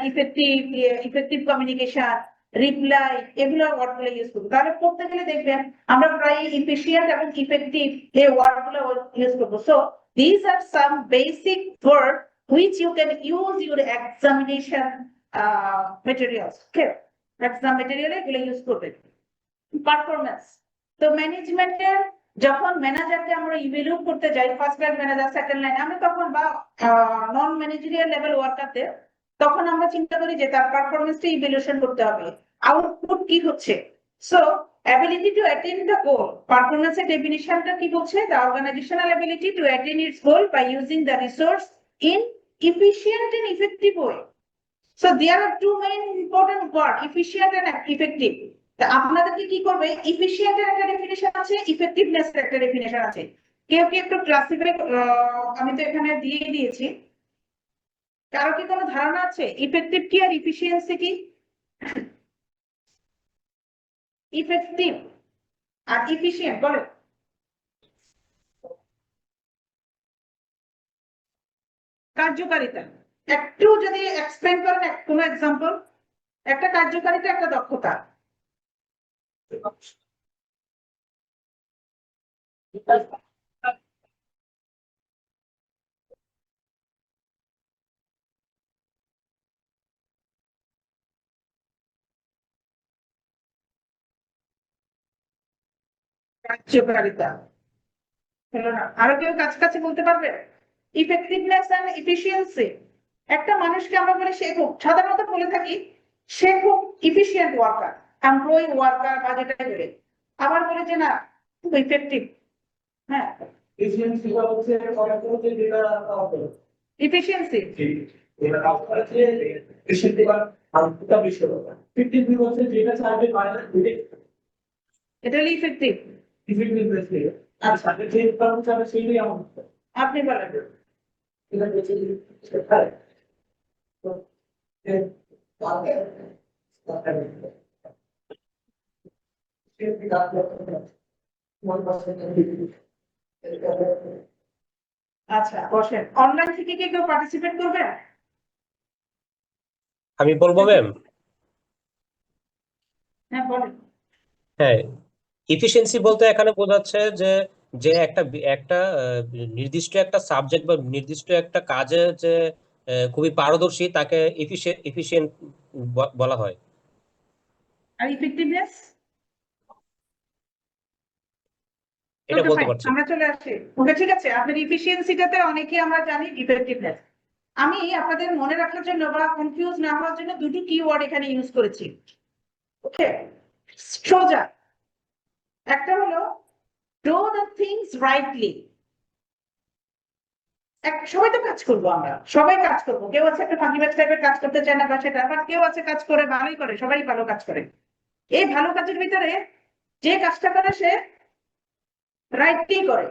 ইফেক্টিভ কমিউনিকেশন, রিপ্লাই, এগুলো ওয়ার্ড গুলো ইউজ করবো। তাহলে পড়তে গেলে দেখবেন আমরা প্রায় ইফিশিয়েন্ট এবং ইফেক্টিভ এই ওয়ার্ড গুলো ইউজ করবো। So These are some basic words which you can use your examination materials. Okay, exam material এগুলো use করবেন। পারফরমেন্স, তো ম্যানেজমেন্টের যখন ম্যানেজারকে আমরা ইভ্যালুয়েট করতে যাই, first line manager, second line, আমরা তখন বা নন ম্যানেজারিয়াল লেভেল ওয়ার্কারদের, তখন আমরা চিন্তা করি যে তার পারফরমেন্সটা ইভ্যালুয়েশন করতে হবে, আউটপুট কি হচ্ছে। So ability to attain the goal, পারফরমেন্সের ডেফিনিশনটা কি বলছে? the organizational ability to attain its goal by using the resource in efficient and effective way. So there are two main important words, efficient and effective. তা আপনাদেরকে কি করবে, efficient এর একটা definition আছে, effectiveness এর একটা ডেফিনিশন আছে। কেউ কি একটু ক্লাসিফাই, আমি তো এখানে দিয়ে দিয়েছি, কারো কি কোনো ধারণা আছে ইফেক্টিভ কি আর ইফিশিয়েন্সি কি? ইফেক্টিভ আর ইফিশিয়েন্ট বলে, কার্যকারিতা একটু যদি এক্সপ্লেইন করেন, কোনো এক্সাম্পল। একটা কার্যকারিতা, একটা দক্ষতা। কার্যকারিতা হলো না, আরো কেউ কাছাকাছি বলতে পারবে? Effectiveness and efficiency. একটা মানুষকে আমরা বলি সে খুব, সাধারণত বলে থাকি সে খুব ইফিশিয়েন্ট ওয়ার্কার, এমপ্লয়ি ওয়ার্কার বা যেটা বলে, আবার বলে যে না খুব ইফেক্টিভ। হ্যাঁ, এফিশিয়েন্সিটা হচ্ছে কতটা যেটা হবে ইফিশিয়েন্সি এটা কাজ করেছে এফিশিয়েন্সি বা আউটপুটটা বেশি হবে 50 হচ্ছে যেটা চাইবে মাইনাস এটা হলো ইফেক্টিভ। ইফেক্টিভনেস থেকে আচ্ছা যে উৎপাদন চাবে সেইটাই আমার আপনি বলেন। এটা হচ্ছে সেটাই তো এর আগে আচ্ছা বসেন, অনলাইন থেকে কি কেউ পার্টিসিপেট করবে? আমি বলবো ম্যাম। হ্যাঁ বলেন। হ্যাঁ, এফিসিয়েন্সি বলতে এখানে বোঝাচ্ছে যে যে একটা একটা নির্দিষ্ট একটা সাবজেক্ট বা নির্দিষ্ট একটা কাজে যে খুবই পারদর্শী তাকে এফিশিয়েন্ট বলা হয়। আর ইফেক্টিভনেস? এটা বলতে পারছি। আমরা চলে আসি। ওকে ঠিক আছে, আপনার ইফিশিয়েন্সিটাতে অনেকে আমরা জানি, ইফেক্টিভনেস। আমি আপনাদের মনে রাখার জন্য বা কনফিউজ না হওয়ার জন্য দুটো কিওয়ার্ড এখানে ইউজ করেছি। ওকে, সোজা একটা হলো ডু দ্য থিংস রাইটলি। সবাই তো কাজ করবো, আমরা সবাই কাজ করবো, কেউ আছে একটা ফাঁকিবাজ টাইপের কাজ করতে চায় না বা সেটা, বাট কেউ আছে কাজ করে ভালোই করে, সবাই ভালো কাজ করে। এই ভালো কাজের ভিতরে যে কাজটা করে সে রাইটলি করে।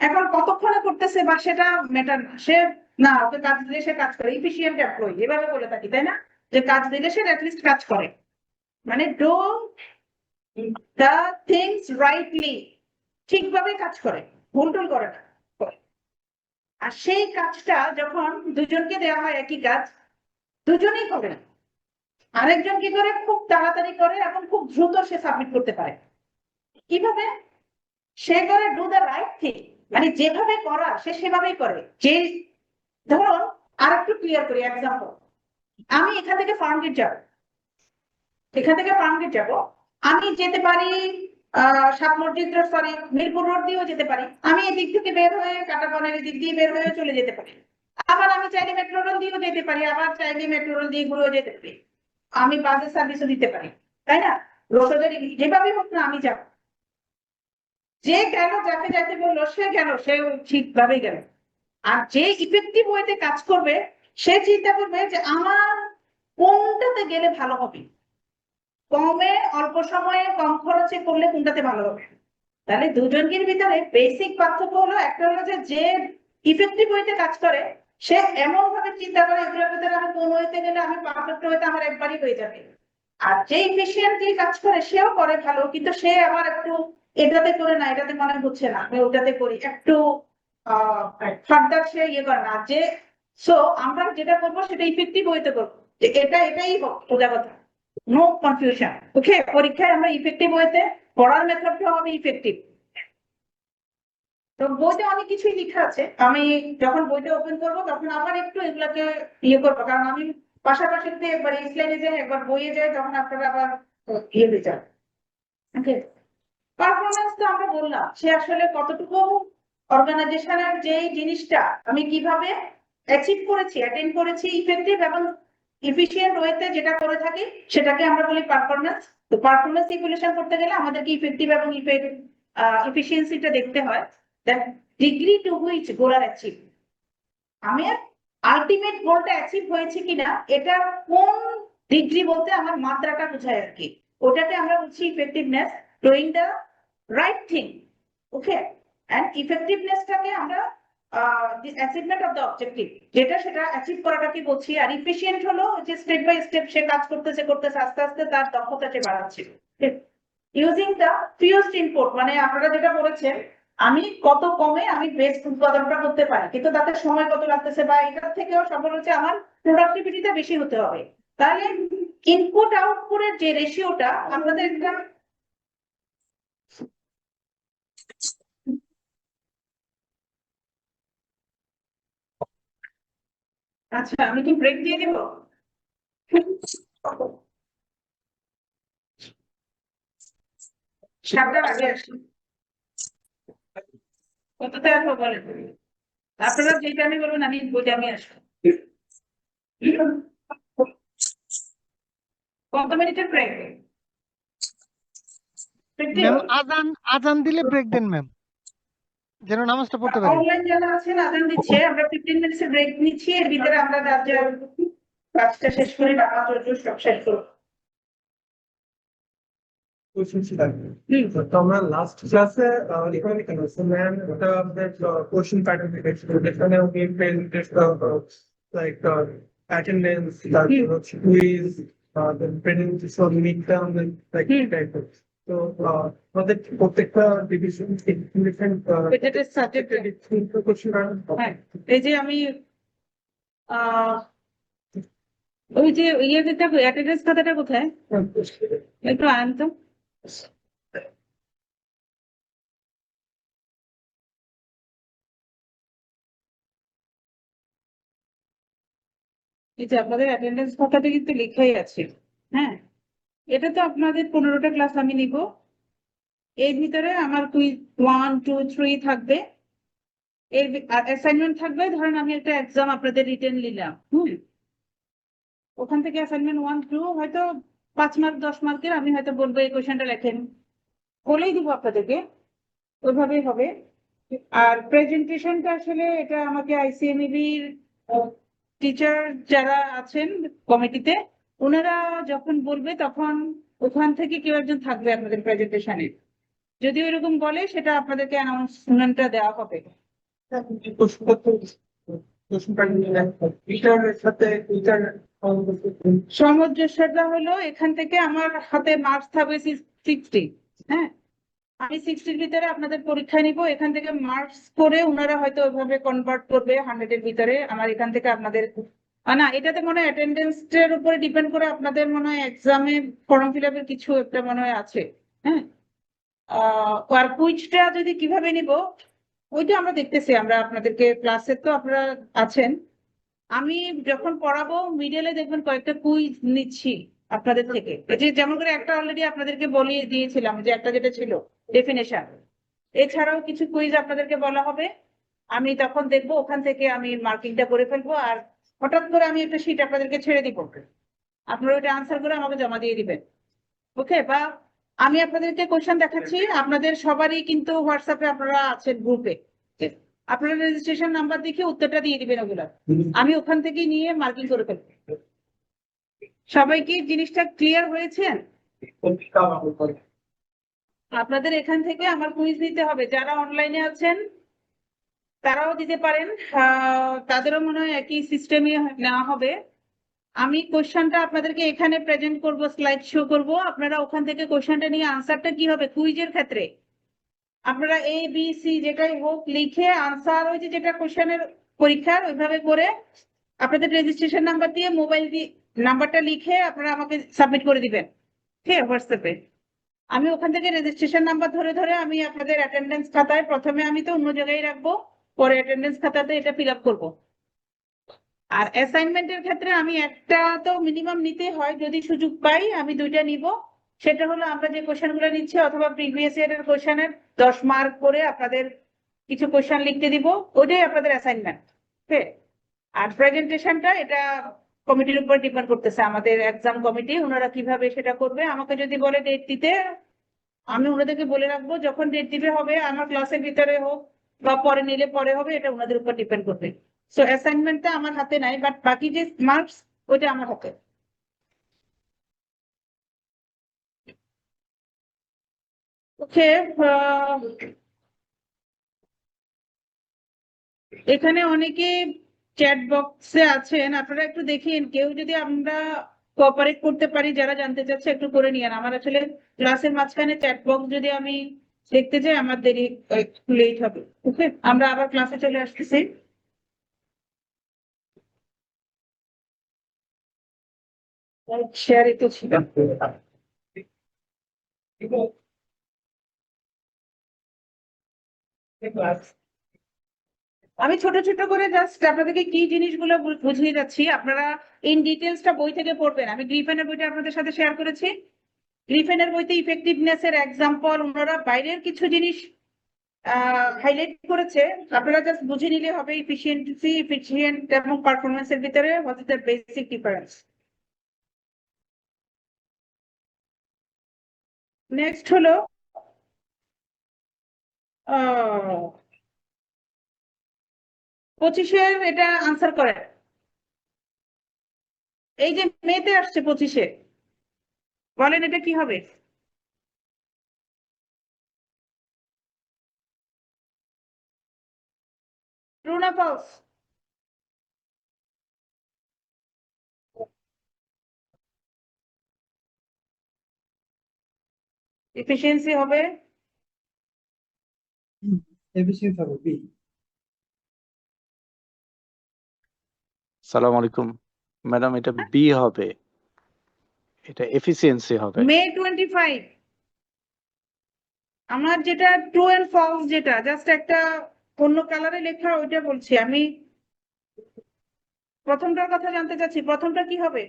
এখন কতক্ষণে করতেছে বা সেটা ম্যাটার না, সে না ওকে কাজ দিলে সে কাজ করে, ইফিশিয়েন্ট এমপ্লয়ি এভাবে বলে থাকি, তাই না? যে কাজ দিলে সে অ্যাটলিস্ট কাজ করে, মানে ডু দ্য থিংস রাইটলি, ঠিকভাবে কাজ করে, ভুল টুল করে না। আর সেই কাজটা যখন দুজনকে দেওয়া হয় একই কাজ, দুজনেই করে না, আরেকজন কি করে খুব তাড়াতাড়ি করে এবং খুব দ্রুত সে সাবমিট করতে পারে। কিভাবে সে করে? ডু দ্য রাইট থিং, মানে যেভাবে করা সে সেভাবেই করে। যে ধরুন আর একটু ক্লিয়ার করি এক্সাম্পল, আমি এখান থেকে ফার্মগেট যাব, আমি যেতে পারি সাত মসজিদ রোড, সরি মিরপুর রোড দিয়েও যেতে পারি, আমি এদিক থেকে বের হয়ে কাটাবনের দিক দিয়ে বের হয়ে চলে যেতে পারি, আবার আমি চাইলে মেট্রো রেল দিয়েও যেতে পারি, আবার চাইলে মেট্রো রেল দিয়ে ঘুরেও যেতে পারি, আমি বাসের সার্ভিসও দিতে পারি, তাই না? রোডে যেভাবে হোক না আমি যাব, যে গেল যাকে যাইতে বললো সে গেল, সে ঠিকভাবেই গেল। আর যে ইফেক্টিভ ওয়েতে কাজ করবে সে চিন্তা করবে যে আমার কোনটাতে গেলে ভালো হবে, কমে অল্প সময়ে কম খরচে করলে কোনটাতে ভালো হবে। তাহলে দুজনের ভিতরে বেসিক পার্থক্য হলো, একটা হলো যে ইফেক্টিভ ওয়েতে কাজ করে সে এমন ভাবে চিন্তা করে এগুলোর ভিতরে আমি কোন ওয়েতে গেলে আমি পারফেক্ট ওয়েতে আমার একবারই হয়ে যাবে। আর যে ইফিশিয়েন্টলি কাজ করে সেও করে ভালো, কিন্তু সে আবার একটু এটাতে করে না, এটাতে মনে হচ্ছে না, আমি ওটাতে করি, একটু ফার্দার সে ইয়ে করে না। যে সো আমরা যেটা করবো সেটা ইফেক্টিভ ওয়েতে করবো, যে এটাই হোক, সোজা কথা, নো কনফিউশন। ওকে, পরীক্ষায় আমরা ইফেক্টিভ ওয়েতে পড়ার মেথডটাও হবে ইফেক্টিভ। তো বইতে অনেক কিছুই লেখা আছে, আমি যখন বইটা ওপেন করবো তখন আবার একটু এগুলাকে ইয়ে করবো, কারণ আমি পাশাপাশি একবার এই স্লাইডে যাই একবার বইয়ে যাই, তখন আপনারা আবার ইয়ে হয়ে যান। ওকে, পারফরমেন্স তো আমরা বললাম, সে আসলে কতটুকু অর্গানাইজেশনের যে জিনিসটা আমি কিভাবে অ্যাচিভ করেছি, অ্যাটেন্ড করেছি ইফেক্টিভ এবং এফিশিয়েন্ট ওয়েতে যেটা করে থাকি সেটাকে আমরা বলি পারফরমেন্স। তো পারফরমেন্স ইভ্যালুয়েশন করতে গেলে আমাদেরকে ইফেক্টিভ এবং এফিশিয়েন্সিটা দেখতে হয়, that degree to which goal are achieve, আমি আলটিমেট গোলটা অ্যাচিভ হয়েছে কিনা এটা কোন ডিগ্রি বলতে আমার মাত্রাটা বোঝায় আর কি, ওটাকে আমরা বলছি effectiveness, doing the right thing. Okay, and ইফেক্টিভনেসটাকে আমরা অ্যাচিভমেন্ট অফ দ্য অবজেক্টিভ, যেটা সেটা অ্যাচিভ করাটাকে বলছি। আর ইফিশিয়েন্ট হলো যে স্টেপ বাই স্টেপ সে কাজ করতেছে আস্তে আস্তে তার দক্ষতাকে বাড়াচ্ছে। ইউজিং দ্য ফিউস্ট ইনপুট, মানে আপনারা যেটা বলেছেন আমি কত কমে আমি বেস্ট উৎপাদনটা করতে পারি, কিন্তু তাতে সময় কত লাগতেছে, বা এটার থেকেও সফল হচ্ছে আমার প্রোডাক্টিভিটিটা বেশি হতে হবে। তাহলে ইনপুট আউটপুটের যে রেশিওটা আপনাদের একটা আচ্ছা, আমি কি ব্রেক দিয়ে দিব? সাতটার আগে আসি, কতটা আসবো বলেন, আপনারা যে টাইমে বলবেন আমি ওই টাইমে আসবো। কত মিনিটের ব্রেক? ম্যাম আজান দিলে ব্রেক দেন ম্যাম, যেন নামাজটা পড়তে পারি। অনলাইন যারা আছেন আজান দিচ্ছে, আমরা 15 মিনিটের ব্রেক নিচ্ছি, এর ভিতরে আমরা যার কাজটা শেষ করে নামাজ রোজ সব শেষ করবো। কোশ্চেন ছিল তো আমরা লাস্ট ক্লাসে ইকোনমিক অ্যানালিসিস ম্যাম ওটা আমাদের কোশ্চেন প্যাটার্ন দেখেছিল, যেখানে উনি প্রেজেন্টেড লাইক অ্যাটেন্ডেন্স, তারপর হচ্ছে কুইজ, দেন প্রেজেন্টেশন, মিড টার্ম, লাইক টাইপের। তো আমাদের প্রত্যেকটা ডিভিশন ডিফারেন্ট এটা সাবজেক্ট, কোশ্চেন হ্যাঁ এই যে আমি ওই যে ইয়ে দিতে অ্যাটেন্ডেন্স খাতাটা কোথায় একটু আন তো। এই যে আপনাদের অ্যাটেন্ডেন্স খাতাটা কিন্তু লেখাই আছে, হ্যাঁ এটা তো আপনাদের 15টা ক্লাস আমি নিব, এর ভিতরে আমার কুইজ 1 2 3 থাকবে, এর অ্যাসাইনমেন্ট থাকবে, ধরেন আমি একটা এক্সাম আপনাদের রিটেন নিলাম, ওখান থেকে অ্যাসাইনমেন্ট 1 2 হয়তো 5 মার্ক 10 মার্কের, আমি হয়তো বলবো এই কোশ্চেনটা লেখেন, বলেই দিব আপনাদেরকে, ওইভাবেই হবে। আর প্রেজেন্টেশনটা আসলে এটা আমাকে আইসিএমইবির টিচার যারা আছেন কমিটিতে ওনারা যখন বলবে তখন ওখান থেকে কেউ একজন থাকবে আপনাদের প্রেজেন্টেশনে, যদি ওইরকম বলে সেটা আপনাদেরকে অ্যানাউন্সমেন্টটা দেওয়া হবে। কোশ্চেন প্যাটার্ন সাথে সামঞ্জস্যটা হলো এখান থেকে আমার হাতে মার্কস থাকবে 60, হ্যাঁ আমি 60-র ভিতরে আপনাদের পরীক্ষা নিব, এখান থেকে মার্কস করে ওনারা হয়তো ওইভাবে কনভার্ট করবে 100-এর ভিতরে, আমার এখান থেকে আপনাদের না এটাতে মনে হয় অ্যাটেন্ডেন্সের উপরে ডিপেন্ড করে আপনাদের মনে হয় এক্সামে ফর্ম ফিল আপের কিছু একটা মনে হয় আছে, হ্যাঁ আর কুইজটা যদি কিভাবে নিব ওইটা আমরা দেখতেছি, আমরা আপনাদেরকে ক্লাসে তো আপনারা আছেন, আমি যখন পড়াবো মিডলে দেখবেন কয়েকটা কুইজ নিচ্ছি আপনাদের থেকে, এই যে যেমন করে একটা অলরেডি আপনাদেরকে বলিয়ে দিয়েছিলাম যে একটা যেটা ছিল ডেফিনেশন, এছাড়াও কিছু কুইজ আপনাদেরকে বলা হবে, আমি তখন দেখবো ওখান থেকে আমি মার্কিংটা করে ফেলবো, আর হঠাৎ করে আমি একটা শিট আপনাদেরকে ছেড়ে দিব, আপনারা ওইটা আনসার করে আমাকে জমা দিয়ে দিবেন। ওকে, বা আমি আপনাদেরকে কোশ্চেন দেখাচ্ছি, আপনাদের সবারই কিন্তু হোয়াটসঅ্যাপে আপনারা আছেন গ্রুপে, আপনারা রেজিস্ট্রেশন নাম্বার দেখে উত্তরটা দিয়ে দিবেন, ওগুলা আমি ওখান থেকে নিয়ে মার্কিং করে ফেলবো। সবাই কি জিনিসটা ক্লিয়ার হয়েছেন? আপনাদের এখান থেকে আমার কুইজ নিতে হবে, যারা অনলাইনে আছেন তারাও দিতে পারেন, তাদেরও মনে হয় একই সিস্টেমে নেওয়া হবে। আমি কোশ্চেনটা আপনাদেরকে এখানে প্রেজেন্ট করব, স্লাইড শো করব, আপনারা ওখান থেকে কোশ্চেনটা নিয়ে আনসারটা কি হবে কুইজের ক্ষেত্রে আপনারা এ বি সি যেটাই হোক লিখে আনসার ওই যে যেটা কোশ্চেনের পরীক্ষার ওইভাবে করে আপনাদের রেজিস্ট্রেশন নাম্বার দিয়ে মোবাইল দিয়ে নাম্বারটা লিখে আপনারা আমাকে সাবমিট করে দিবেন, ঠিক আছে হোয়াটসঅ্যাপে। আমি ওখান থেকে রেজিস্ট্রেশন নাম্বার ধরে ধরে আমি আপনাদের অ্যাটেন্ডেন্স খাতায় প্রথমে আমি তো অন্য জায়গায় রাখবো, পরে অ্যাটেন্ডেন্স খাতাতে এটা ফিল আপ করবো। আর অ্যাসাইনমেন্টের ক্ষেত্রে আমি একটা তো মিনিমাম নিতে হয়, যদি সুযোগ পাই আমি 2টা নিব। সেটা হলো আমরা যে কোশ্চেন গুলো নিচ্ছি অথবা প্রিভিয়াস ইয়ারের কোশ্চেনের 10 মার্ক করে আপনাদের কিছু কোশ্চেন লিখতে দিব, ওইটাই আপনাদের অ্যাসাইনমেন্ট। ওকে, আর প্রেজেন্টেশনটা এটা কমিটির উপর ডিপেন্ড করতেছে, আমাদের এক্সাম কমিটি ওনারা কিভাবে সেটা করবে। আমাকে যদি বলে ডেট দিতে, আমি ওনাদেরকে বলে রাখবো যখন ডেট দিবে হবে, আমার ক্লাসের ভিতরে হোক বা পরে নিলে পরে হবে, এটা ওনাদের উপর ডিপেন্ড করবে। সো অ্যাসাইনমেন্টটা আমার হাতে নাই, বাট বাকি যে মার্কস ওইটা আমার হাতে। ওকে, এখানে অনেকে চ্যাট বক্সে আছেন, আপনারা একটু দেখেন, কেউ যদি আমরা কোঅপারেট করতে পারি, যারা জানতে চাচ্ছে একটু করে নিয়েন। আমার আসলে ক্লাসের মাঝখানে চ্যাট বক্স যদি আমি দেখতে যাই আমার দেরি, একটু লেট হবে। ওকে, আমরা আবার ক্লাসে চলে আসতেছি। শেয়ারই তো ছিল। আমি ছোট ছোট করে জাস্ট আপনাদেরকে কি জিনিসগুলো বুঝিয়ে যাচ্ছি, আপনারা ইন ডিটেলসটা বই থেকে পড়বেন। আমি গ্রিফেনের বইটা আপনাদের সাথে শেয়ার করেছি। গ্রিফেনের বইতে ইফেক্টিভনেস এর এক্সাম্পল ওনারা বাইরের কিছু জিনিস হাইলাইট করেছে, আপনারা জাস্ট বুঝে নিলে হবে এফিশিয়েন্ট এবং পারফরমেন্সের ভিতরে what is the basic difference. Next হলো 25-এর এটা আনসার করেন। এই যে মেতে আসছে 25-এ, বলেন এটা কি হবে? ট্রু না ফলস? এফিসিয়েন্সি হবে Efficiency হবে B. সালাম আলাইকুম ম্যাডাম, এটা বি হবে, এটা এফিসিয়েন্সি হবে। মে 25। আমার যেটা ট্রু এন্ড ফলস, যেটা জাস্ট একটা অন্য কালারে লেখা, ওইটা বলছি আমি। প্রথমটার কথা জানতে চাচ্ছি, প্রথমটা কি হবে?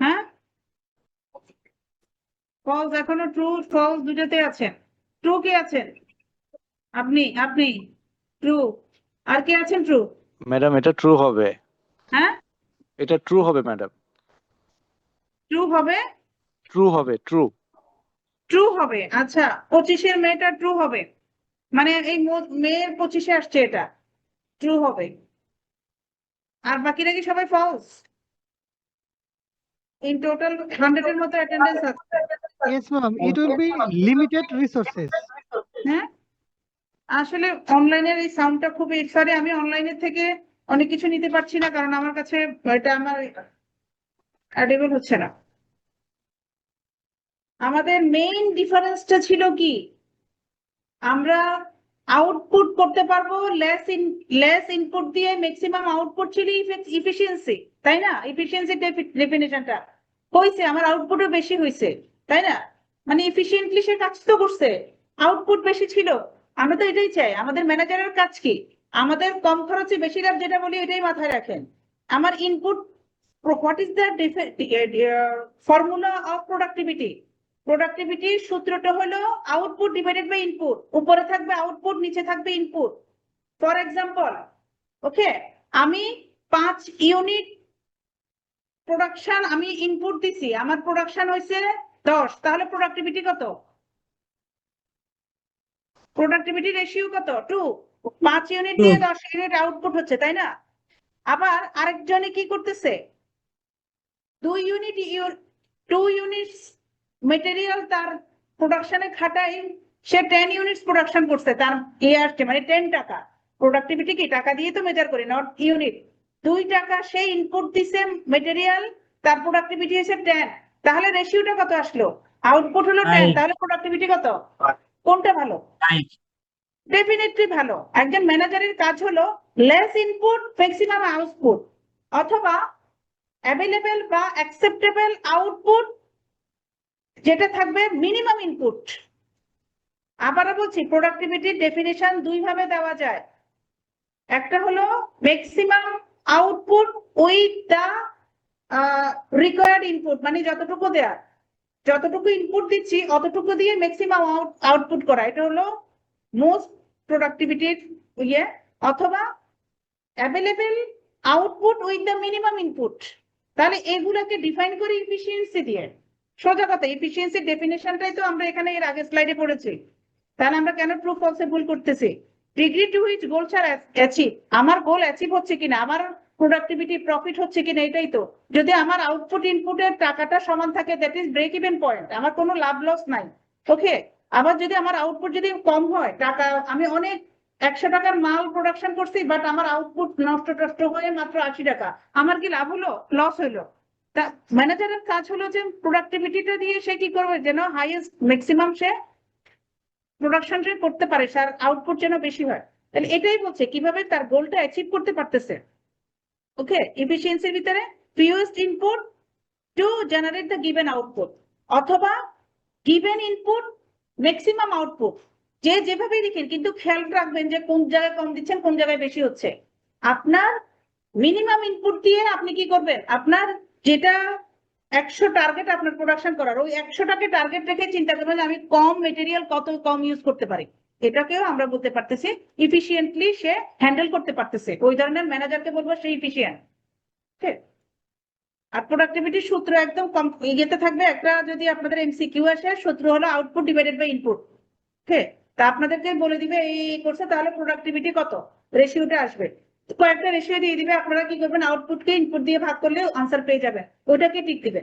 হ্যাঁ, ফলস। এখনো ট্রু ফলস দুটাতে আছেন। ট্রু কে আছেন? আপনি আপনি ট্রু। আর কে আছেন ট্রু? ম্যাডাম এটা ট্রু হবে, হ্যাঁ, এটা ট্রু হবে ম্যাডাম, ট্রু হবে। ট্রু হবে, ট্রু। ট্রু হবে, আচ্ছা। 25-এর মেটা ট্রু হবে, মানে এই মেয়ের 25-এ আসছে, এটা ট্রু হবে। আর বাকিরা কি সবাই ফলস? ইন টোটাল 100-এর মতো অ্যাটেন্ডেন্স আছে। Yes, ma'am. It will be limited resources. হ্যাঁ, আসলে অনলাইনের এই সাউন্ডটা খুবই, সরি, আমি অনলাইনের থেকে অনেক কিছু নিতে পারছি না, কারণ আমার কাছে এটা আমার অ্যাডেবল হচ্ছে না। আমাদের মেইন ডিফারেন্সটা ছিল কি, আমরা আউটপুট করতে পারবো লেস ইনপুট দিয়ে ম্যাক্সিমাম আউটপুট ছিল ইফিসিয়েন্সি, তাই না? ইফিসিয়েন্সি ডেফিনেশনটা হয়েছে, আমার আউটপুটও বেশি হয়েছে, তাই না? মানে এফিসিয়েন্টলি সে কাজ তো করছে, আউটপুট বেশি ছিল। আমরা তো এটাই চাই। আমাদের ম্যানেজারের কাজ কি? আমাদের কম খরচে বেশি লাভ, যেটা বলি এটাই মাথায় রাখেন। আমার input, what is the formula of productivity? প্রোডাক্টিভিটির সূত্রটা হলো আউটপুট ডিভাইডেড বাই ইনপুট। উপরে থাকবে আউটপুট, নিচে থাকবে ইনপুট। ফর এক্সাম্পল, ওকে, আমি 5 ইউনিট প্রোডাকশন আমি ইনপুট দিছি, আমার প্রোডাকশন হয়েছে 10, তাহলে প্রোডাক্টিভিটি কত? প্রোডাক্টিভিটি রেশিও কত? 2। 5 ইউনিট দিয়ে 10 ইউনিট আউটপুট হচ্ছে, তাই না? আবার আরেকজনে কি করতেছে, 2 ইউনিটস মেটেরিয়াল তার প্রোডাকশনে খাটাই, সে 10 ইউনিটস প্রোডাকশন করছে, তার আসছে মানে 10 টাকা। প্রোডাক্টিভিটি কি টাকা দিয়ে তো মেজার করি, নট ইউনিট। 2 টাকা সে ইনপুট দিছে মেটেরিয়াল, তার প্রোডাক্টিভিটি হচ্ছে 10, তাহলে রেশিওটা কত আসলো? আউটপুট হলো 10, তাহলে প্রোডাক্টিভিটি কত? কোনটা ভালো? ডেফিনেটলি ভালো। একজন ম্যানেজারের কাজ হলো লেস ইনপুট ম্যাক্সিমাম আউটপুট, অথবা অ্যাভেলেবেল বা অ্যাকসেপ্টেবল আউটপুট যেটা থাকবে মিনিমাম ইনপুট। আবারও বলছি, প্রোডাক্টিভিটির ডেফিনেশন দুই ভাবে দেওয়া যায়। একটা হলো maximum output with the required input, মানে যতটুকু দেয়া, যতটুকু ইনপুট দিচ্ছি অতটুকু দিয়ে ম্যাক্সিমাম আউটপুট করা, এটা হলো মোস্ট প্রোডাক্টিভিটির ইয়ে। অথবা available output with the minimum input. তাহলে এগুলোকে ডিফাইন করি এফিসিয়েন্সি দিয়ে। সোজা কথা, এফিসিয়েন্সির ডেফিনেশনটাই তো আমরা এখানে এর আগের স্লাইডে পড়েছি। তাহলে আমরা কেন ট্রু ফলসে ভুল করতেছি? Degree to which goals are achieve, আমার গোল অ্যাচিভ হচ্ছে কিনা, আমার প্রোডাক্টিভিটি প্রফিট হচ্ছে কিনা, এটাই তো। যদি আমার আউটপুট ইনপুটের টাকাটা সমান থাকে, that is break even point, আমার কোনো লাভ লস নাই। ওকে, আবার যদি আমার আউটপুট যদি কম হয়, টাকা আমি অনেক 100 টাকার মাল প্রোডাকশন করছি, বাট আমার আউটপুট নষ্ট হয়ে মাত্র 80 টাকা, আমার কি লাভ হলো, লস হইলো? তা ম্যানেজারের কাজ হলো যে প্রোডাক্টিভিটিটা দিয়ে সে কি করবে, যেন হাইয়েস্ট ম্যাক্সিমাম সে প্রোডাকশন করতে পারে, তার আউটপুট যেন বেশি হয়। তাহলে এটাই বলছে কিভাবে তার গোলটা অ্যাচিভ করতে পারতেছে। ওকে, এফিসিয়েন্সির ভিতরে fewest input to generate the given output, অথবা গিভেন ইনপুট ম্যাক্সিমাম আউটপুট, যে যেভাবেই লিখেন, কিন্তু খেয়াল রাখবেন যে কোন জায়গায় কম দিচ্ছেন, কোন জায়গায় বেশি হচ্ছে। আপনার মিনিমাম ইনপুট দিয়ে আপনি কি করবেন, আপনার যেটা 100 টার্গেট আপনার প্রোডাকশন করার, ওই 100টাকে টার্গেট রেখে চিন্তা করবেন আমি কম মেটেরিয়াল কত কম ইউজ করতে পারি। এটাকেও আমরা বলতে পারতেছি ইফিসিয়েন্টলি সে হ্যান্ডেল করতে পারতেছে। ওই ধরনের ম্যানেজারকে বলবো সেই ইফিসিয়েন্ট। ঠিক। আর প্রোডাক্টিভিটির সূত্র একদম কম ইয়েতে থাকবে, একটা যদি আপনাদের এমসিকিউ আসে, সূত্র হলো আউটপুট ডিভাইডেড বাই ইনপুট। ঠিক, তা আপনাদেরকে বলে দিবে এই করছে, তাহলে প্রোডাক্টিভিটি কত, রেশিওটা আসবে, কয়েকটা রেশিও দিয়ে দিবে, আপনারা কি করবেন, আউটপুটকে ইনপুট দিয়ে ভাগ করলে আনসার পেয়ে যাবেন, ওইটাকে টিক দিবে।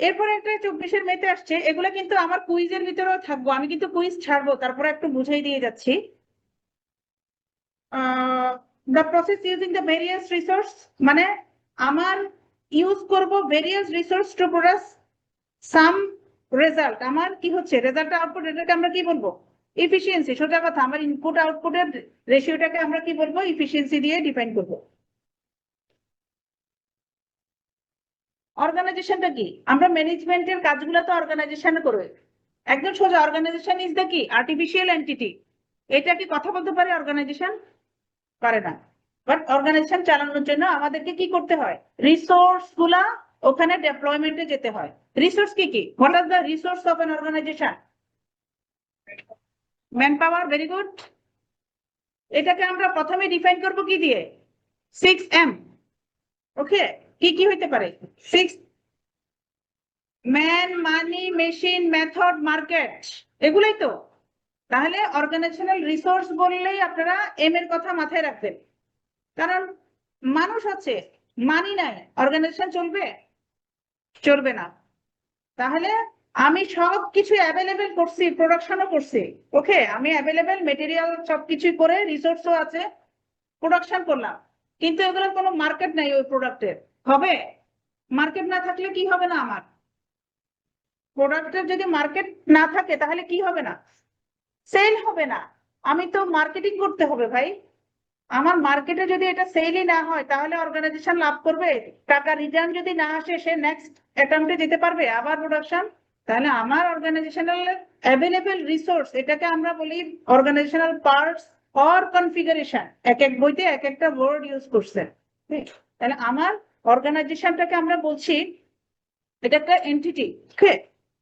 এরপরে একটা 24 মেতে আসছে, এগুলো কিন্তু আমার কুইজের ভিতরেও থাকবো, আমি কিন্তু কুইজ ছাড়বো, তারপরে একটু বুঝাই দিয়ে যাচ্ছি। The process using the various resource, মানে আমার ইউজ করব ভেরিয়াস রিসোর্স টু প্রোডিউস সাম রেজাল্ট। আমার কি হচ্ছে, রেজাল্ট আউটপুট, এটাকে আমরা কি বলবো, এফিসিয়েন্সি। সোজা কথা, আমার ইনপুট আউটপুটের রেশিওটাকে আমরা কি বলবো, এফিসিয়েন্সি দিয়ে ডিফাইন করব। অর্গানাইজেশনটা কি, আমরা ম্যানেজমেন্টের কাজগুলো তো অর্গানাইজেশন করবে। একদম সোজা, অর্গানাইজেশন ইজ দ্য কি, আর্টিফিশিয়াল এন্টিটি। এটা কি কথা বলতে পারে অর্গানাইজেশন? পারে না। বাট অর্গানাইজেশন চালানোর জন্য আমাদেরকে কি করতে হয়, রিসোর্স গুলা ওখানে ডেপ্লয়মেন্টে যেতে হয়। রিসোর্স কি কি, what are the resource of an organisation? Manpower, very good. এটাকে আমরা প্রথমে ডিফাইন করব কি দিয়ে, 6M। ওকে, কি কি হইতে পারে, 6 ম্যান, মানি, মেশিন, মেথড, মার্কেট, এগুলোই তো। তাহলে অর্গানাইজেশনাল রিসোর্স বললেই আপনারা এম এর কথা মাথায় রাখবেন, কারণ মানুষ আছে, মানি নাই, অর্গানাইজেশন চলবে, চলবে না। তাহলে আমি সবকিছু অ্যাভেলেবেল করছি, প্রোডাকশনও করছি। ওকে, আমি অ্যাভেলেবেল মেটেরিয়াল সবকিছু করে, রিসোর্সও আছে, প্রোডাকশন করলাম, কিন্তু এগুলোর কোনো মার্কেট নাই ওই প্রোডাক্টের। হবে, মার্কেট না থাকলে কি হবে না, আমার প্রোডাক্টের যদি মার্কেট না থাকে তাহলে কি হবে না, সেল হবে না। আমি তো মার্কেটিং করতে হবে ভাই, আমার মার্কেটে যদি এটা সেলই না হয় তাহলে অর্গানাইজেশন লাভ করবে, টাকা রিটার্ন যদি না আসে সে নেক্সট অ্যাটেম্পটে যেতে পারবে আবার প্রোডাকশন। তাহলে আমার অর্গানাইজেশনাল অ্যাভেলেবল রিসোর্স, এটাকে আমরা বলি অর্গানাইজেশনাল পার্টস অর কনফিগারেশন। এক এক বইতে এক একটা ওয়ার্ড ইউজ করছে। তাহলে আমার অর্গানাইজেশনটাকে আমরা বলছি এটা একটা এন্টিটি। ওকে,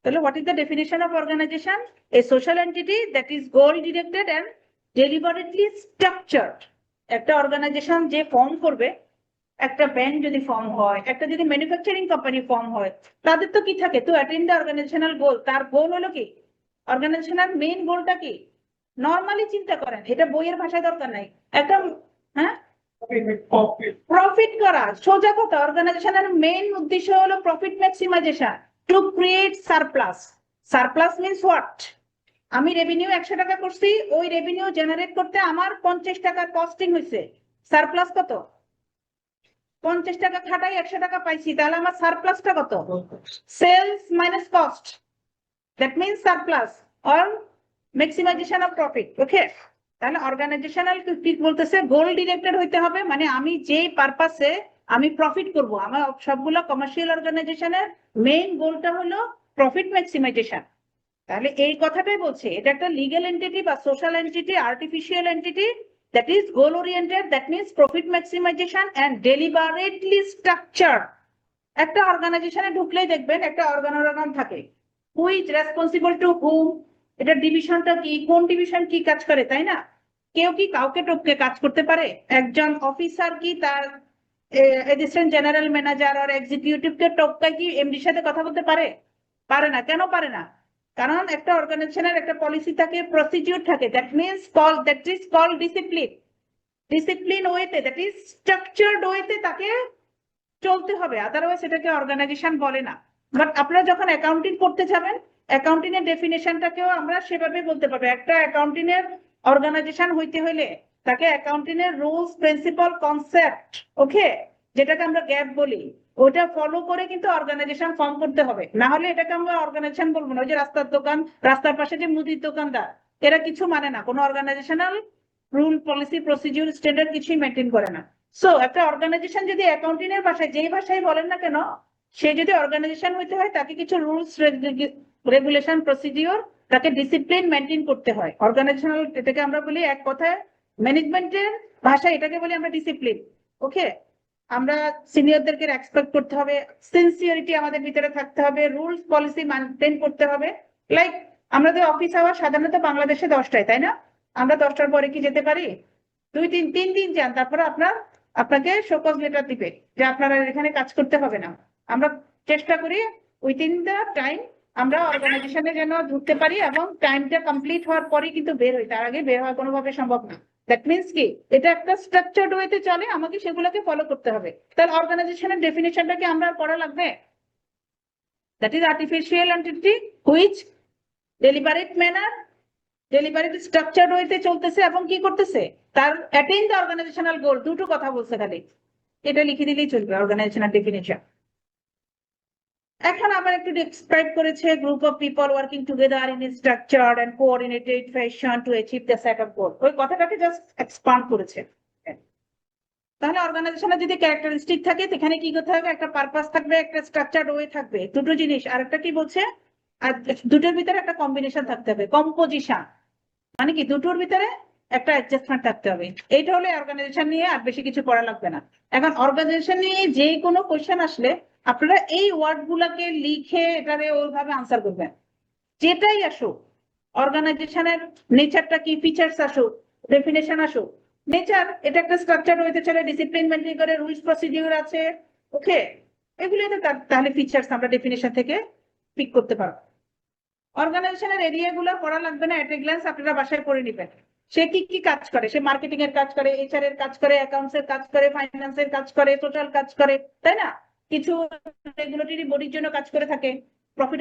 তাহলে what is the definition of organisation? A social entity that is goal directed and deliberately structured. একটা অর্গানাইজেশন যে ফর্ম করবে, একটা ব্যাংক যদি ফর্ম হয়, একটা যদি ম্যানুফ্যাকচারিং কোম্পানি ফর্ম হয়, তাদের তো কি থাকে, তো অ্যাটেইন দ্য অর্গানাইজেশনাল গোল। তার গোল হলো কি, অর্গানাইজেশনাল মেইন গোলটা কি, নরমালি চিন্তা করেন, এটা বইয়ের ভাষায় দরকার নাই, একটা হ্যাঁ প্রফিট করা। সোজা কথা, অর্গানাইজেশনের মেইন উদ্দেশ্য হলো profit maximisation, to create surplus. Surplus means what, আমি রেভিনিউ 100 টাকা করছি, ওই রেভিনিউ জেনারেট করতে আমার 50 টাকার কস্টিং হয়েছে, সারপ্লাস কত, 50 টাকা খাটাই 100 টাকা পাইছি, তাহলে আমার সারপ্লাসটা কত, sales minus cost, that means surplus or maximization of profit. Okay, তাহলে অর্গানাইজেশনাল কি বলতেছে, গোল ডিরেক্টেড হইতে হবে, মানে আমি যেই পারপাসে আমি প্রফিট করব, আমার সবগুলো কমার্শিয়াল অর্গানাইজেশনের মেইন গোলটা হলো প্রফিট ম্যাক্সিমাইজেশন। তাহলে এই কথাটাই বলছে, এটা একটা লিগ্যাল এন্টিটি বা social entity, artificial entity, that is goal oriented, that means profit maximization and deliberately structured. একটা অর্গানাইজেশনে ঢুকলেই দেখবেন একটা অর্গানোগ্রাম থাকে, হু ইজ রেসপন্সিবল টু হুম, এটা ডিভিশনটা কি, কোন ডিভিশন কি কাজ করে, তাই না? কেউ কি কাউকে টপকে কাজ করতে পারে? একজন অফিসার কি তার অ্যাসিস্ট্যান্ট জেনারেল ম্যানেজার আর এক্সিকিউটিভকে টপকায় কি এমডির সাথে কথা বলতে পারে? পারে না। কেন পারে না? কারণ একটা অর্গানাইজেশনের একটা পলিসি থাকে, প্রসিডিউর থাকে, that means that is called discipline. Discipline ওয়েতে, দ্যাট ইজ স্ট্রাকচার্ড ওয়েতে তাকে চলতে হবে, আদারওয়াইজ এটাকে অর্গানাইজেশন বলে না। বাট আপনারা যখন অ্যাকাউন্টিং করতে যাবেন, অ্যাকাউন্টিং এর ডেফিনেশনটাকেও আমরা সেভাবে বলতে পারবো। একটা অ্যাকাউন্টিং এর অর্গানাইজেশন হইতে হলে তাকে অ্যাকাউন্টিং এর রুলস, প্রিন্সিপাল, কনসেপ্ট, ওকে, যেটাকে আমরা গ্যাপ বলি, ওটা ফলো করে কিন্তু অর্গানাইজেশন ফর্ম করতে হবে, না হলে এটাকে আমরা অর্গানাইজেশন বলবো না। ওই যে রাস্তার দোকান, রাস্তার পাশে যে মুদির দোকানদার, এরা কিছু মানে না, কোনো organisational rule, policy, procedure, standard কিছুই মেনটেন করে না। সো একটা অর্গানাইজেশন যদি অ্যাকাউন্টিং এর ভাষায় যেই ভাষায় বলেন না কেন, সে যদি অর্গানাইজেশন হইতে হয় তাকে কিছু রুলস, রেগুলেশন, প্রসিডিওর, তাকে ডিসিপ্লিন মেনটেন করতে হয়। অর্গানাইজেশনাল, এটাকে আমরা বলি এক কথায় ম্যানেজমেন্টের ভাষায় এটাকে বলি আমরা ডিসিপ্লিন। ওকে, আমরা সিনিয়রদেরকে এক্সপেক্ট করতে হবে, সিনসিয়ারিটি আমাদের ভিতরে থাকতে হবে, রুলস, পলিসি মেনটেন করতে হবে। লাইক আমাদের অফিস আওয়ার সাধারণত বাংলাদেশে 10টায়, তাই না? আমরা 10টার পরে কি যেতে পারি? 2-3 দিন যান, তারপরে আপনাকে শোকজ লেটার দিবে যে আপনারা এখানে কাজ করতে হবে না। আমরা চেষ্টা করি উইথিন দ্য টাইম আমরা অর্গানাইজেশনে যেন ঢুকতে পারি, এবং টাইমটা কমপ্লিট হওয়ার পরে কিন্তু বের হই, তার আগে বের হওয়া কোনোভাবে সম্ভব না। দ্যাট মিনস কি, এটা একটা স্ট্রাকচার্ড ওয়েতে চলে, আমাকে সেগুলোকে ফলো করতে হবে। তাহলে অর্গানাইজেশনের ডেফিনেশনটাকে আমরা পড়া লাগবে। That is artificial entity which deliberate manner, deliberate structured ওয়েতে চলতেছে এবং কি করতেছে, তার অ্যাটেইন দ্য অর্গানাইজেশনাল গোল। দুটো কথা বলছে খালি, এটা লিখে দিলেই চলবে অর্গানাইজেশনাল ডেফিনিশন। এখন আবার একটু ডেসক্রাইব করেছে, group of people working together in a structured and coordinated fashion to achieve the set of goal. ওই কথাটাকে জাস্ট এক্সপান্ড করেছে। তাহলে অর্গানাইজেশনের যদি ক্যারেক্টারিস্টিক থাকে, সেখানে কি করতে হবে, একটা পারপাস থাকবে, একটা স্ট্রাকচার্ড ওয়ে থাকবে, দুটো জিনিস। আর একটা কি বলছে, আর দুটোর ভিতরে একটা কম্বিনেশন থাকতে হবে, কম্পোজিশন, মানে কি দুটোর ভিতরে একটা অ্যাডজাস্টমেন্ট থাকতে হবে। এইটা হলে অর্গানাইজেশন নিয়ে আর বেশি কিছু পড়া লাগবে না। এখন অর্গানাইজেশন নিয়ে যে কোনো কোশ্চেন আসলে আপনারা এই ওয়ার্ড গুলাকে লিখে এটারে ওইভাবে আনসার করবেন। যেটাই আসুক, অর্গানাইজেশনের নেচারটা কি, ফিচার্স আসুক, ডেফিনেশন আসুক। নেচার, এটা একটা স্ট্রাকচার হইতে চলে, ডিসিপ্লিন মেনটেন করে, রুলস, প্রসিডিউর আছে, ওকে, এগুলো তো তাহলে ফিচার্স আমরা ডেফিনেশন থেকে পিক করতে পারবো। অর্গানাইজেশনের এরিয়া গুলো পড়া লাগবে না, এট এ গ্ল্যান্স আপনারা বাসায় পড়ে নিবেন। সে কি কি কাজ করে, সে মার্কেটিং এর কাজ করে, এইচআর এর কাজ করে, অ্যাকাউন্টস এর কাজ করে, ফাইন্যান্সের কাজ করে, সোশ্যাল কাজ করে, তাই না? কিছু রেগুলেটরি বডির জন্য কাজ করে থাকে, প্রফিট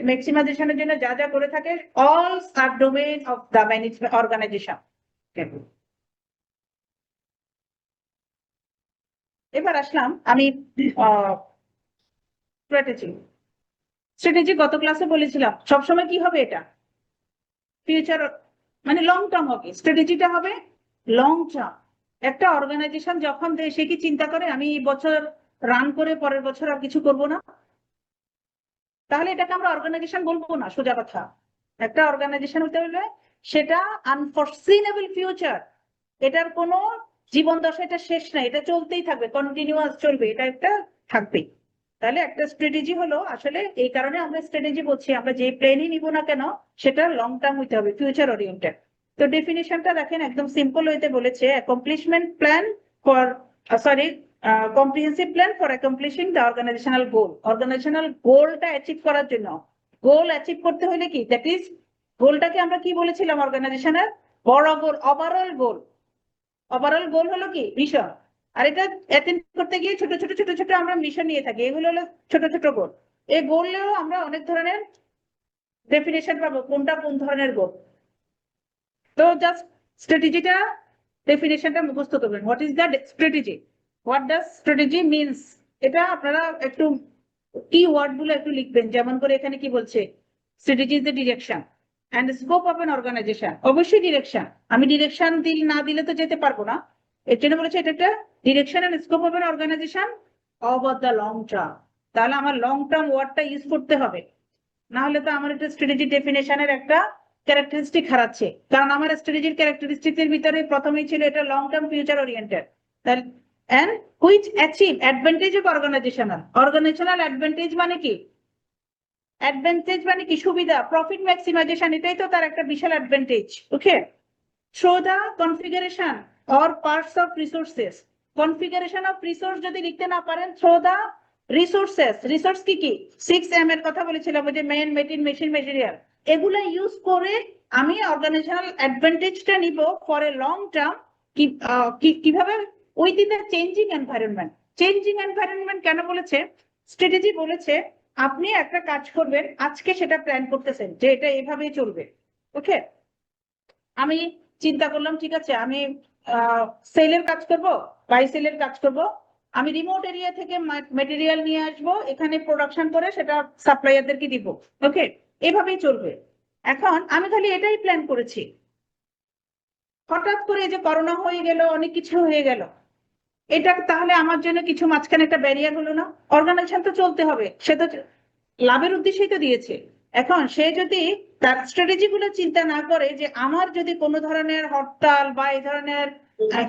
ম্যাক্সিমাইজেশনের জন্য যা যা করে থাকে, all sub domain of the management organisation. এবার আসলাম আমি স্ট্র্যাটেজি গত ক্লাসে বলেছিলাম সবসময় কি হবে, এটা ফিউচার মানে লং টার্ম হবে, স্ট্র্যাটেজিটা হবে লং টার্ম। একটা অর্গানাইজেশন যখন সে কি চিন্তা করে আমি এই বছর রান করে পরের বছর আর কিছু করব না, তাহলে এটাকে আমরা অর্গানাইজেশন বলবো না, সোজা কথা। একটা অর্গানাইজেশন হতে হলে সেটা আনফরসিনেবল ফিউচার, এটার কোনো জীবন দশা, এটা শেষ নাই, এটা চলতেই থাকবে, কন্টিনিউয়াস চলবে, এটা একটা থাকবে। তাহলে একটা স্ট্র্যাটেজি হলো আসলে, এই কারণে আমরা স্ট্র্যাটেজি বলছি, আমরা যে প্ল্যানই নিব না কেন সেটা লং টার্ম হইতে হবে, ফিউচার ওরিয়েন্টেড। তো ডেফিনিশনটা দেখেন একদম সিম্পল হইতে বলেছে, accomplishment plan for comprehensive plan for accomplishing the organizational goal. Organizational গোলটা অ্যাচিভ করার জন্য, গোল অ্যাচিভ করতে হলে কি, দ্যাট ইজ গোলটাকে আমরা কি বলেছিলাম, অর্গানাইজেশনের বড় গোল, ওভারঅল গোল। ওভারঅল গোল হলো কি, মিশন। আর এটা অ্যাটেন্ড করতে গিয়ে ছোট ছোট ছোট ছোট আমরা মিশন নিয়ে থাকি, এগুলো হলো ছোট ছোট গোল। এই গোলেও আমরা অনেক ধরনের ডেফিনেশন পাবো, কোনটা কোন ধরনের গোল। তো জাস্ট স্ট্র্যাটেজিটা, ডেফিনেশনটা মুখস্থ করবেন। What is the strategy, what does strategy means, এটা আপনারা একটু কি ওয়ার্ড গুলো একটু লিখবেন। যেমন করে এখানে কি বলছে, strategy is the direction, and scope of an organization. অবশ্যই ডিরেকশন, আমি ডিরেকশন না দিলে তো যেতে পারবো না। এর জন্য বলেছে এটা একটা direction and scope of an organisation over the long term. তাহলে আমার লং টার্ম ওয়ার্ডটা ইউজ করতে হবে, না হলে তো আমার একটা স্ট্র্যাটেজি ডেফিনেশনের একটা ক্যারেক্টারিস্টিক হারাচ্ছে। কারণ আমার স্ট্র্যাটেজির ক্যারেক্টারিস্টিকের ভিতরে প্রথমেই ছিল এটা long term future oriented. and which achieve advantage of organizational advantage মানে কি? অ্যাডভান্টেজ মানে কি? সুবিধা, প্রফিট ম্যাক্সিমাইজেশন, এটাই তো তার একটা বিশাল advantage. Okay, through the configuration or parts of resources. Configuration of resource যদি লিখতে না পারেন, থ্রু দা রিসোর্সেস। রিসোর্স কি কি? 6M এর কথা বলেছিলাম, ওই যে মেন, মেশিন, মেটেরিয়াল, এগুলা ইউজ করে আমি অর্গানাইজেশনাল অ্যাডভান্টেজটা নিব ফর এ লং টার্ম। কিভাবে? Within the changing environment. Changing environment কেন বলেছে? স্ট্র্যাটেজি বলেছে আপনি একটা কাজ করবেন, আজকে সেটা প্ল্যান করতেছেন যে এটা এভাবেই চলবে। ওকে, আমি চিন্তা করলাম ঠিক আছে আমি সেলের কাজ করব, বাই সেলের কাজ করব, আমি রিমোট এরিয়া থেকে মেটেরিয়াল নিয়ে আসব, এখানে প্রোডাকশন করে সেটা সাপ্লায়ারদেরকে দিব। ওকে, এভাবেই চলবে। এখন আমি খালি এটাই প্ল্যান করেছি, হঠাৎ করে এই যে করোনা হয়ে গেল, অনেক কিছু হয়ে গেল, এটা তাহলে আমার জন্য কিছু মাঝখানে একটা ব্যারিয়ার হলো না? অর্গানাইজেশন তো চলতে হবে, সে তো লাভের উদ্দেশ্যেই তো দিয়েছে। এখন সে যদি তার স্ট্র্যাটেজি গুলো চিন্তা না করে যে আমার যদি কোনো ধরনের হরতাল বা এই ধরনের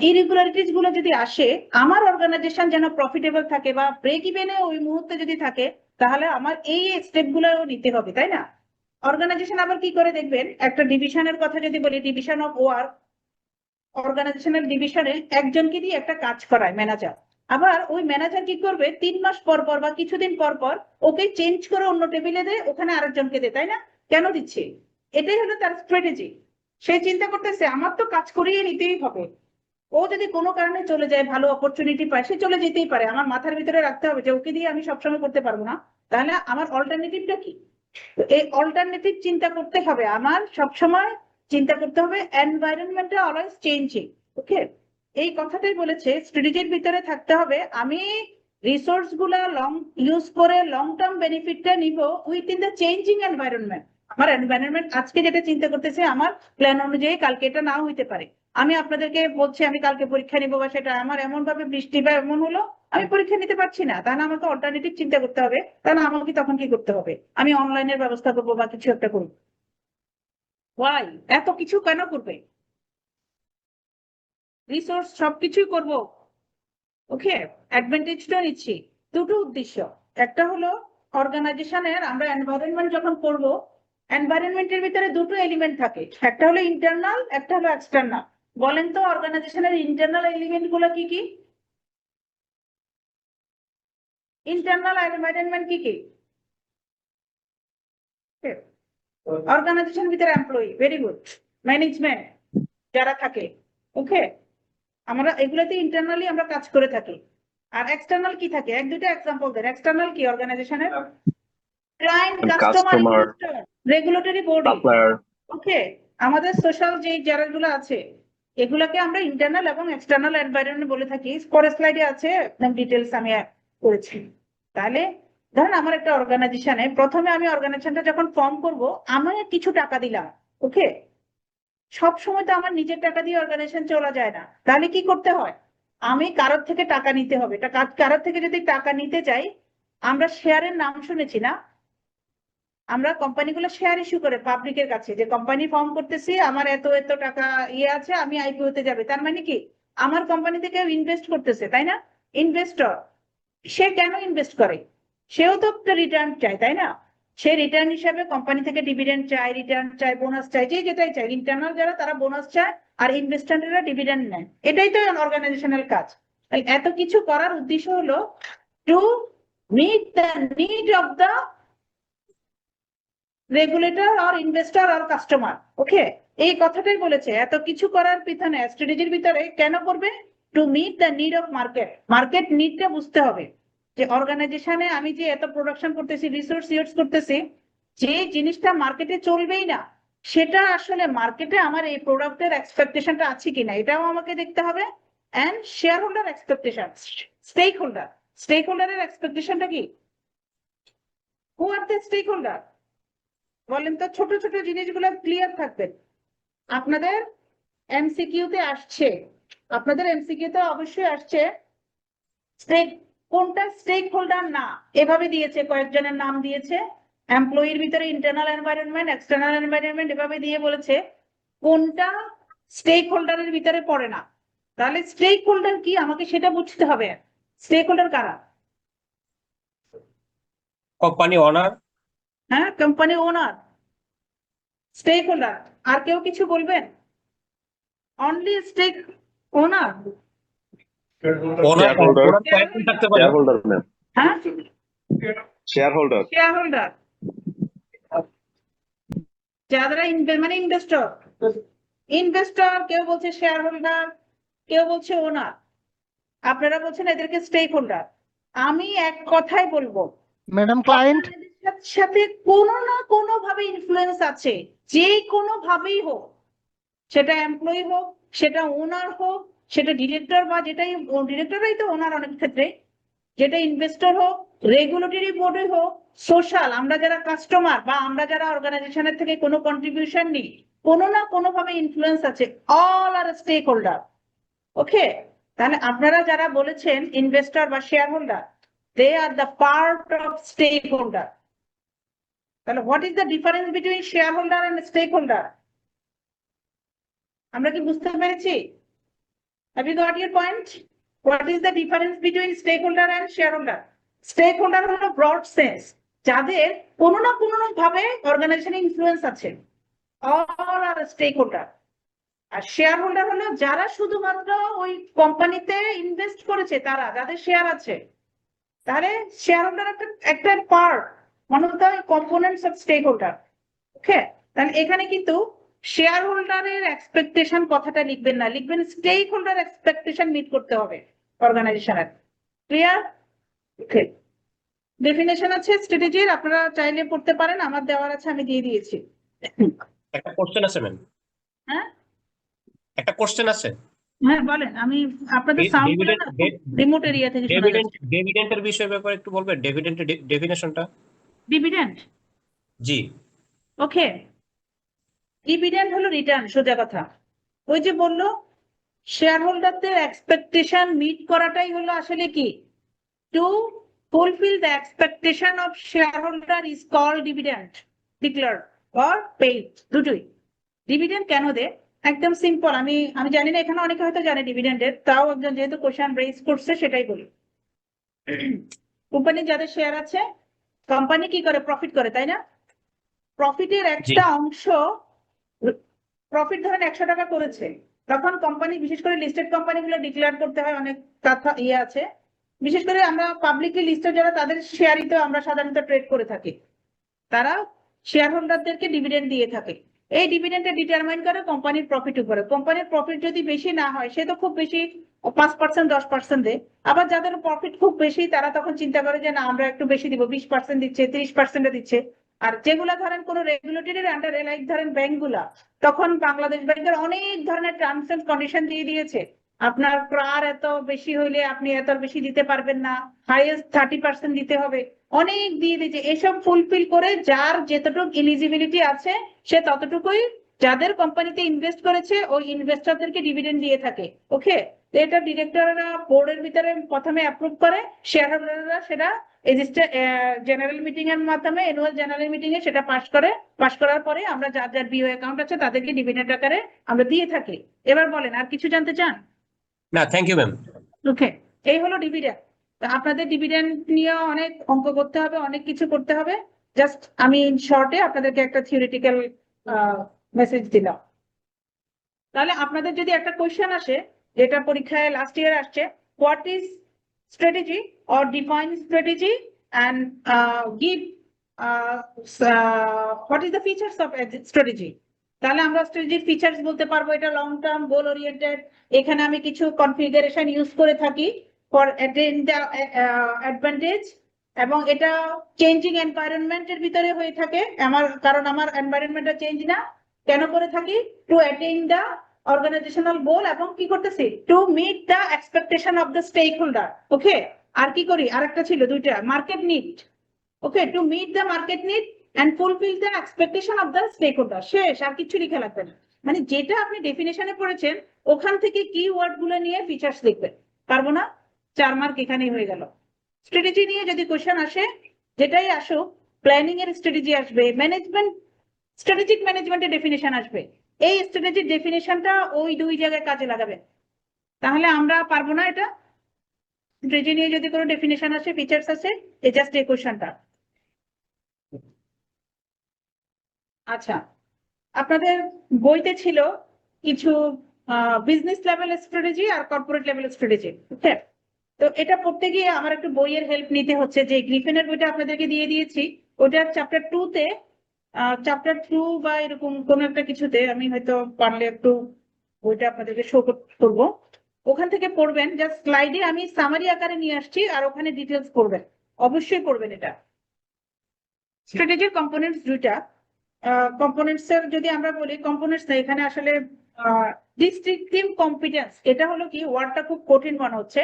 ইরেগুলারিটিস গুলো যদি আসে, আমার অর্গানাইজেশন যেন প্রফিটেবল থাকে বা ব্রেক ইভেনে ওই মুহূর্তে যদি থাকে, তাহলে আমার এই স্টেপ গুলো নিতে হবে, তাই না? অর্গানাইজেশন আবার কি করে দেখবেন, একটা ডিভিশনের কথা যদি বলি, ডিভিশন অফ ওয়ার্ক, অর্গানাইজেশনাল ডিভিশনে একজনকে দিয়ে একটা কাজ করায় ম্যানেজার। আবার ওই ম্যানেজার কি করবে, 3 মাস পর পর বা কিছুদিন পর পর ওকে চেঞ্জ করে অন্য টেবিলে দেয়, ওখানে আরেকজনকে দেয়, তাই না? কেন দিচ্ছে? এটাই হলো তার স্ট্র্যাটেজি। সে চিন্তা করতেছে আমার তো কাজ করিয়ে নিতেই হবে। ও যদি কোনো কারণে চলে যায়, ভালো অপরচুনিটি পায়, সে চলে যেতেই পারে। আমার মাথার ভিতরে রাখতে হবে যে ওকে দিয়ে আমি সবসময় করতে পারবো না, তাহলে আমার অল্টারনেটিভটা কি? তো এই অল্টারনেটিভ চিন্তা করতে হবে, আমার সবসময় চিন্তা করতে হবে এনভায়রনমেন্টটা অলওয়েজ চেঞ্জিং। ওকে, এই কথাটাই বলেছে স্ট্র্যাটেজির ভিতরে থাকতে হবে আমি রিসোর্স গুলা লং ইউজ করে লং টার্ম বেনিফিটটা নিব উইথিন দ্য চেঞ্জিং এনভায়রনমেন্ট। আমার এনভায়রনমেন্ট আজকে যেটা চিন্তা করতেছে আমার প্ল্যান অনুযায়ী কালকে এটা নাও হইতে পারে। আমি আপনাদেরকে বলছি আমি কালকে পরীক্ষা নিব, বা সেটা আমার এমন ভাবে বৃষ্টি বা এমন হলো আমি পরীক্ষা নিতে পারছি না, তাহলে আমাকে অল্টারনেটিভ চিন্তা করতে হবে। তাহলে আমাকে তখন কি করতে হবে? আমি অনলাইনের ব্যবস্থা করবো বা কিছু একটা করবো। ওয়াই এত কিছু কেন করবে? রিসোর্স সবকিছুই করব। ওকে, অ্যাডভান্টেজটা নিচ্ছি। দুটো উদ্দেশ্য, একটা হলো অর্গানাইজেশনের আমরা এনভায়রনমেন্ট যখন করব, এনভায়রনমেন্টের ভিতরে দুটো এলিমেন্ট থাকে, একটা হলো ইন্টারনাল, একটা হলো এক্সটার্নাল। বলেন তো অর্গানাইজেশনের ইন্টারনাল এলিমেন্ট গুলো কি কি? ইন্টারনাল এনভায়রনমেন্ট কি কি? অর্গানাইজেশন ভিতরে এমপ্লয়ি, ভেরি গুড, ম্যানেজমেন্ট যারা থাকে। ওকে, আমরা এগুলোতে ইন্টারনালি আমরা কাজ করে থাকি। আর এক্সটার্নাল কি থাকে? এক দুটো এক্সাম্পল দেন। এক্সটার্নাল কি অর্গানাইজেশনের? Client, customer, regulatory body. Okay, আমাদের সোশ্যাল যে যারাগুলো আছে এগুলাকে আমরা ইন্টারনাল এবং এক্সটার্নাল এনভায়রনমেন্ট বলে থাকি। পরের স্লাইডে আছে একদম ডিটেলস আমি করেছি। তাহলে ধরেন আমার একটা অর্গানাইজেশনে প্রথমে আমি অর্গানাইজেশনটা যখন ফর্ম করব, আমি কিছু টাকা দিলাম। ওকে, সব সময় তো আমার নিজের টাকা দিয়ে অর্গানাইজেশন চলা যায় না, তাহলে কি করতে হয়? আমি কারোর থেকে টাকা নিতে হবে। কারোর থেকে যদি টাকা নিতে চাই, আমরা শেয়ারের নাম শুনেছি না? আমরা কোম্পানিগুলো শেয়ার ইস্যু করে পাবলিকের কাছে যে কোম্পানি ফর্ম করতেছি, আমার এত এত টাকা ইয়ে আছে, আমি আইপিও তে যাবে। তার মানে কি আমার কোম্পানিতে কেউ ইনভেস্ট করতেছে, তাই না? ইনভেস্টর, সে কেন ইনভেস্ট করে? সেও তো একটা রিটার্ন চায়, তাই না? সে রিটার্ন হিসাবে কোম্পানি থেকে ডিভিডেন্ড চায়, রিটার্ন চায়, বোনাস চায়, যে যেটাই চায়। ইন্টারনাল যারা তারা বোনাস চায়, আর ইনভেস্টররা ডিভিডেন্ড নেয়। এটাই তো অর্গানাইজেশনাল কাজ। এত কিছু করার উদ্দেশ্য হলো to meet the need of the regulator আর ইনভেস্টর আর কাস্টমার। ওকে, এই কথাটাই বলেছে এত কিছু করার পিছনে স্ট্র্যাটেজির ভিতরে কেন করবে? To meet the need of market. Market নিডটা বুঝতে হবে যে অর্গানাইজেশনে আমি যে এত প্রোডাকশন করতেছি, রিসোর্স ইউজ করতেছি, যে জিনিসটা মার্কেটে চলবেই না, সেটা আসলে মার্কেটে আমার এই প্রোডাক্টের এক্সপেকটেশনটা আছে কিনা, এটাও আমাকে দেখতে হবে। এন্ড শেয়ার হোল্ডার এক্সপেকটেশন, স্টেক হোল্ডারের এক্সপেকটেশনটা কি? Who are the stakeholder? বলেন তো, ছোট ছোট জিনিসগুলো ক্লিয়ার থাকবেন। আপনাদের এমসিকিউ তে আসছে, আপনাদের এমসিকিউ তে অবশ্যই আসছে স্টেক, কোনটা স্টেক হোল্ডার না, এভাবে দিয়েছে, কয়েকজনের নাম দিয়েছে, এমপ্লয়ির ভিতরে ইন্টারনাল এনভায়রনমেন্ট, এক্সটার্নাল এনভায়রনমেন্ট, এভাবে দিয়ে বলেছে কোনটা স্টেক হোল্ডারের ভিতরে পড়ে না। তাহলে স্টেক হোল্ডার কি আমাকে সেটা বুঝতে হবে। স্টেক হোল্ডার কারা? কোম্পানি ওনার, হ্যাঁ, কোম্পানি ওনার, স্টেক হোল্ডার। আর কেউ কিছু বলবেন? অনলি স্টেক ওনার? ওনার Shareholder. ওনার কয়েকজন থাকতে পারে। Shareholder, ma'am. হ্যাঁ, Shareholder. শেয়ার হোল্ডার, যারা মানে ইনভেস্টর, ইনভেস্টর, কেউ বলছে শেয়ার হোল্ডার, কেউ বলছে ওনার, আপনারা বলছেন এদেরকে স্টেক হোল্ডার। আমি এক কথাই বলবো, ম্যাডাম ক্লায়েন্ট, আপনাদের সাথে কোনো না কোনো ভাবে ইনফ্লুয়েন্স আছে, যে কোনো ভাবেই হোক, সেটা এমপ্লয়ি হোক, সেটা ওনার হোক, সেটা ডিরেক্টর, বা যেটাই ডিরেক্টরই তো ওনার অনেক ক্ষেত্রে, যেটা ইনভেস্টর হোক, রেগুলেটরি বোর্ডে হোক, সোশ্যাল, আমরা যারা কাস্টমার বা আমরা যারা অর্গানাইজেশনের থেকে কোনো কন্ট্রিবিউশন নিই, কোনো না কোনো ভাবে ইনফ্লুয়েন্স আছে। All are stakeholder. Okay, তাহলে আপনারা যারা বলেছেন ইনভেস্টর বা shareholder, they are the part of stakeholder. তাহলে what is the difference between shareholder and stakeholder? আমরা কি বুঝতে পেরেছি? Have you got your point? What is the difference between stakeholder and shareholder? Stakeholder হলো broad sense, যাদের কোনো না কোনো ভাবে অর্গানাইজেশনে ইনফ্লুয়েন্স আছে, all are stakeholder। আর শেয়ার হোল্ডার হলো যারা শুধুমাত্র ওই কোম্পানিতে ইনভেস্ট করেছে, তারা যাদের শেয়ার আছে। তাহলে শেয়ার হোল্ডার একটা part, one of the components of stakeholder। ওকে, তাহলে এখানে কিন্তু শেয়ার হোল্ডারের এক্সপেকটেশন কথাটা লিখবেন না, লিখবেন স্টেক হোল্ডার এক্সপেকটেশন মিট করতে হবে অর্গানাইজেশনের। ক্লিয়ার? ওকে, ডেফিনেশন আছে স্ট্র্যাটেজির, আপনারা চাইলে পড়তে পারেন, আমার দেওয়ার আছে, আমি দিয়ে দিয়েছি। একটা কোশ্চেন আছে ম্যাম, হ্যাঁ একটা কোশ্চেন আছে। হ্যাঁ বলেন, আমি আপনাদের সাউন্ড রিমোট এরিয়া থেকে শোনা যাচ্ছে। ডিভিডেন্টের বিষয়ে ব্যাপারে একটু বলবেন, ডিভিডেন্টের ডেফিনেশনটা। ডিভিডেন্ড, জি, ওকে, ডিভিডেন্ড হলো রিটার্ন, সোজা কথা। ওই যে বললো শেয়ার হোল্ডারদের এক্সপেকটেশন মিট করাটাই হলো আসলে কি, two fulfil the expectation of shareholder is called dividend declared or paid, দুটোই। ডিভিডেন্ড কেন দেয়? একদম সিম্পল, আমি জানি না, এখানে অনেকে হয়তো জানে ডিভিডেন্ডের, তাও একজন যেহেতু কোশ্চেন রেজ করছে সেটাই বলি। কোম্পানি যাদের শেয়ার আছে, কোম্পানি কি করে? প্রফিট করে, তাই না? প্রফিটের একটা অংশ, প্রফিট ধরেন 100 টাকা করেছে, তখন কোম্পানি, বিশেষ করে লিস্টেড কোম্পানিগুলো ডিক্লেয়ার করতে হয়, অনেক কথা আছে, বিশেষ করে আমরা পাবলিকলি লিস্টেড যারা, তাদের শেয়ারই তো আমরা সাধারণত ট্রেড করে থাকি, তারা শেয়ার হোল্ডারদেরকে ডিভিডেন্ড দিয়ে থাকে। এই ডিভিডেন্ডটা ডিটারমাইন করে কোম্পানির প্রফিট উপরে। কোম্পানির প্রফিট যদি বেশি না হয়, সে তো খুব বেশি 5% 10% দেয়। আবার যাদের প্রফিট খুব বেশি, তারা তখন চিন্তা করে যে না, আমরা একটু বেশি দিব, 20% দিচ্ছে, 30% দিচ্ছে। আর যেগুলা ধরেন কোনো রেগুলেটরির আন্ডারে, লাইক ধরেন ব্যাংকগুলা, তখন বাংলাদেশ ব্যাংকের অনেক ধরনের টার্মস এন্ড কন্ডিশন দিয়ে দিয়েছে, আপনার ক্রার এত বেশি হইলে আপনি এত বেশি দিতে পারবেন না, হাইয়েস্ট 30% দিতে হবে, অনেক দিয়ে দিয়েছে। এসব ফুলফিল করে যার যতটুকু এলিজিবিলিটি আছে, সে ততটুকুই যাদের কোম্পানিতে ইনভেস্ট করেছে ওই ইনভেস্টরদেরকে ডিভিডেন্ড দিয়ে থাকে। ওকে, এটা ডিরেক্টররা বোর্ডের ভিতরে প্রথমে অ্যাপ্রুভ করে, শেয়ার হোল্ডাররা সেটা জেনারেল মিটিং এর মাধ্যমে, অ্যানুয়াল জেনারেল মিটিং এ সেটা পাস করার পরে আমরা যার যার বিও অ্যাকাউন্ট আছে তাদেরকে ডিভিডেন্ড আকারে আমরা দিয়ে থাকি। এবার বলেন, আর কিছু জানতে চান? না, থ্যাংক ইউ ম্যাম। ওকে, এই হলো ডিভিডেন্ড। আপনাদের ডিভিডেন্ড নিয়ে অনেক অঙ্ক করতে হবে, অনেক কিছু করতে হবে। জাস্ট আমি শর্টে আপনাদেরকে একটা থিওরিটিক্যাল মেসেজ দিলাম। তাহলে আপনাদের যদি একটা কোয়েশ্চেন আসে, যেটা পরীক্ষায় লাস্ট ইয়ার আসছে, what is strategy or define strategy and give what is the features of strategy, তাহলে আমরা স্ট্র্যাটেজির ফিচার্স বলতে পারবো এটা লং টার্ম গোল ওরিয়েন্টেড। এখানে আমি কিছু কনফিগারেশন ইউজ করে থাকি ফর অ্যাটেইন দ্য অ্যাডভান্টেজ, এবং এটা চেঞ্জিং এনভায়রনমেন্টের ভিতরে হয়ে থাকে কারণ আমার এনভায়রনমেন্টটা চেঞ্জ না, কেন করে থাকি? To attain the organizational goal, এবং কি করতেছি? To meet the expectation of the stakeholder. Okay, আর কি করি? আরেকটা ছিল, দুইটা, market need. Okay, to meet the market need and fulfill the expectation of the stakeholder শেষ আর কিছু লিখে লাগবে না মানে যেটা আপনি ডেফিনেশনে পড়েছেন ওখান থেকে কি ওয়ার্ড গুলো নিয়ে ফিচার্স লিখবেন পারবো না 4 মার্ক এখানেই হয়ে গেল স্ট্র্যাটেজি নিয়ে যদি কোশ্চেন আসে যেটাই আসুক প্ল্যানিং এর স্ট্র্যাটেজি আসবে ম্যানেজমেন্ট স্ট্র্যাটেজিক ম্যানেজমেন্টের ডেফিনেশন আসবে এই স্ট্র্যাটেজির ডেফিনেশনটা ওই 2 জায়গায় কাজে লাগাবেন তাহলে আমরা পারবো না এটা স্ট্র্যাটেজি নিয়ে যদি কোনো ডেফিনেশন আসে ফিচার্স আসে এই জাস্ট এই কোশ্চেনটা আচ্ছা আপনাদের বইতে ছিল কিছু বিজনেস লেভেল স্ট্র্যাটেজি আর কর্পোরেট লেভেল স্ট্র্যাটেজি ওকে তো এটা পড়তে গিয়ে আমার একটু বইয়ের হেল্প নিতে হচ্ছে যে গ্রিফিনের বইটা আপনাদেরকে দিয়ে দিয়েছি ওটা চ্যাপ্টার 2 তে চ্যাপ্টার 2 বা এরকম কোন একটা কিছুতে আমি হয়তো পারলে একটু বইটা আপনাদেরকে শো করবো ওখান থেকে পড়বেন জাস্ট স্লাইডে আমি সামারি আকারে নিয়ে আসছি আর ওখানে ডিটেলস পড়বেন অবশ্যই পড়বেন এটা স্ট্র্যাটেজির কম্পোনেন্টস দুইটা কম্পোনেন্টস এর যদি আমরা বলি কম্পোনেন্টস না এখানে আসলে ডিস্ট্রিক্টিভ কম্পিটেন্স এটা হলো কি ওয়ার্ডটা খুব কঠিন মনে হচ্ছে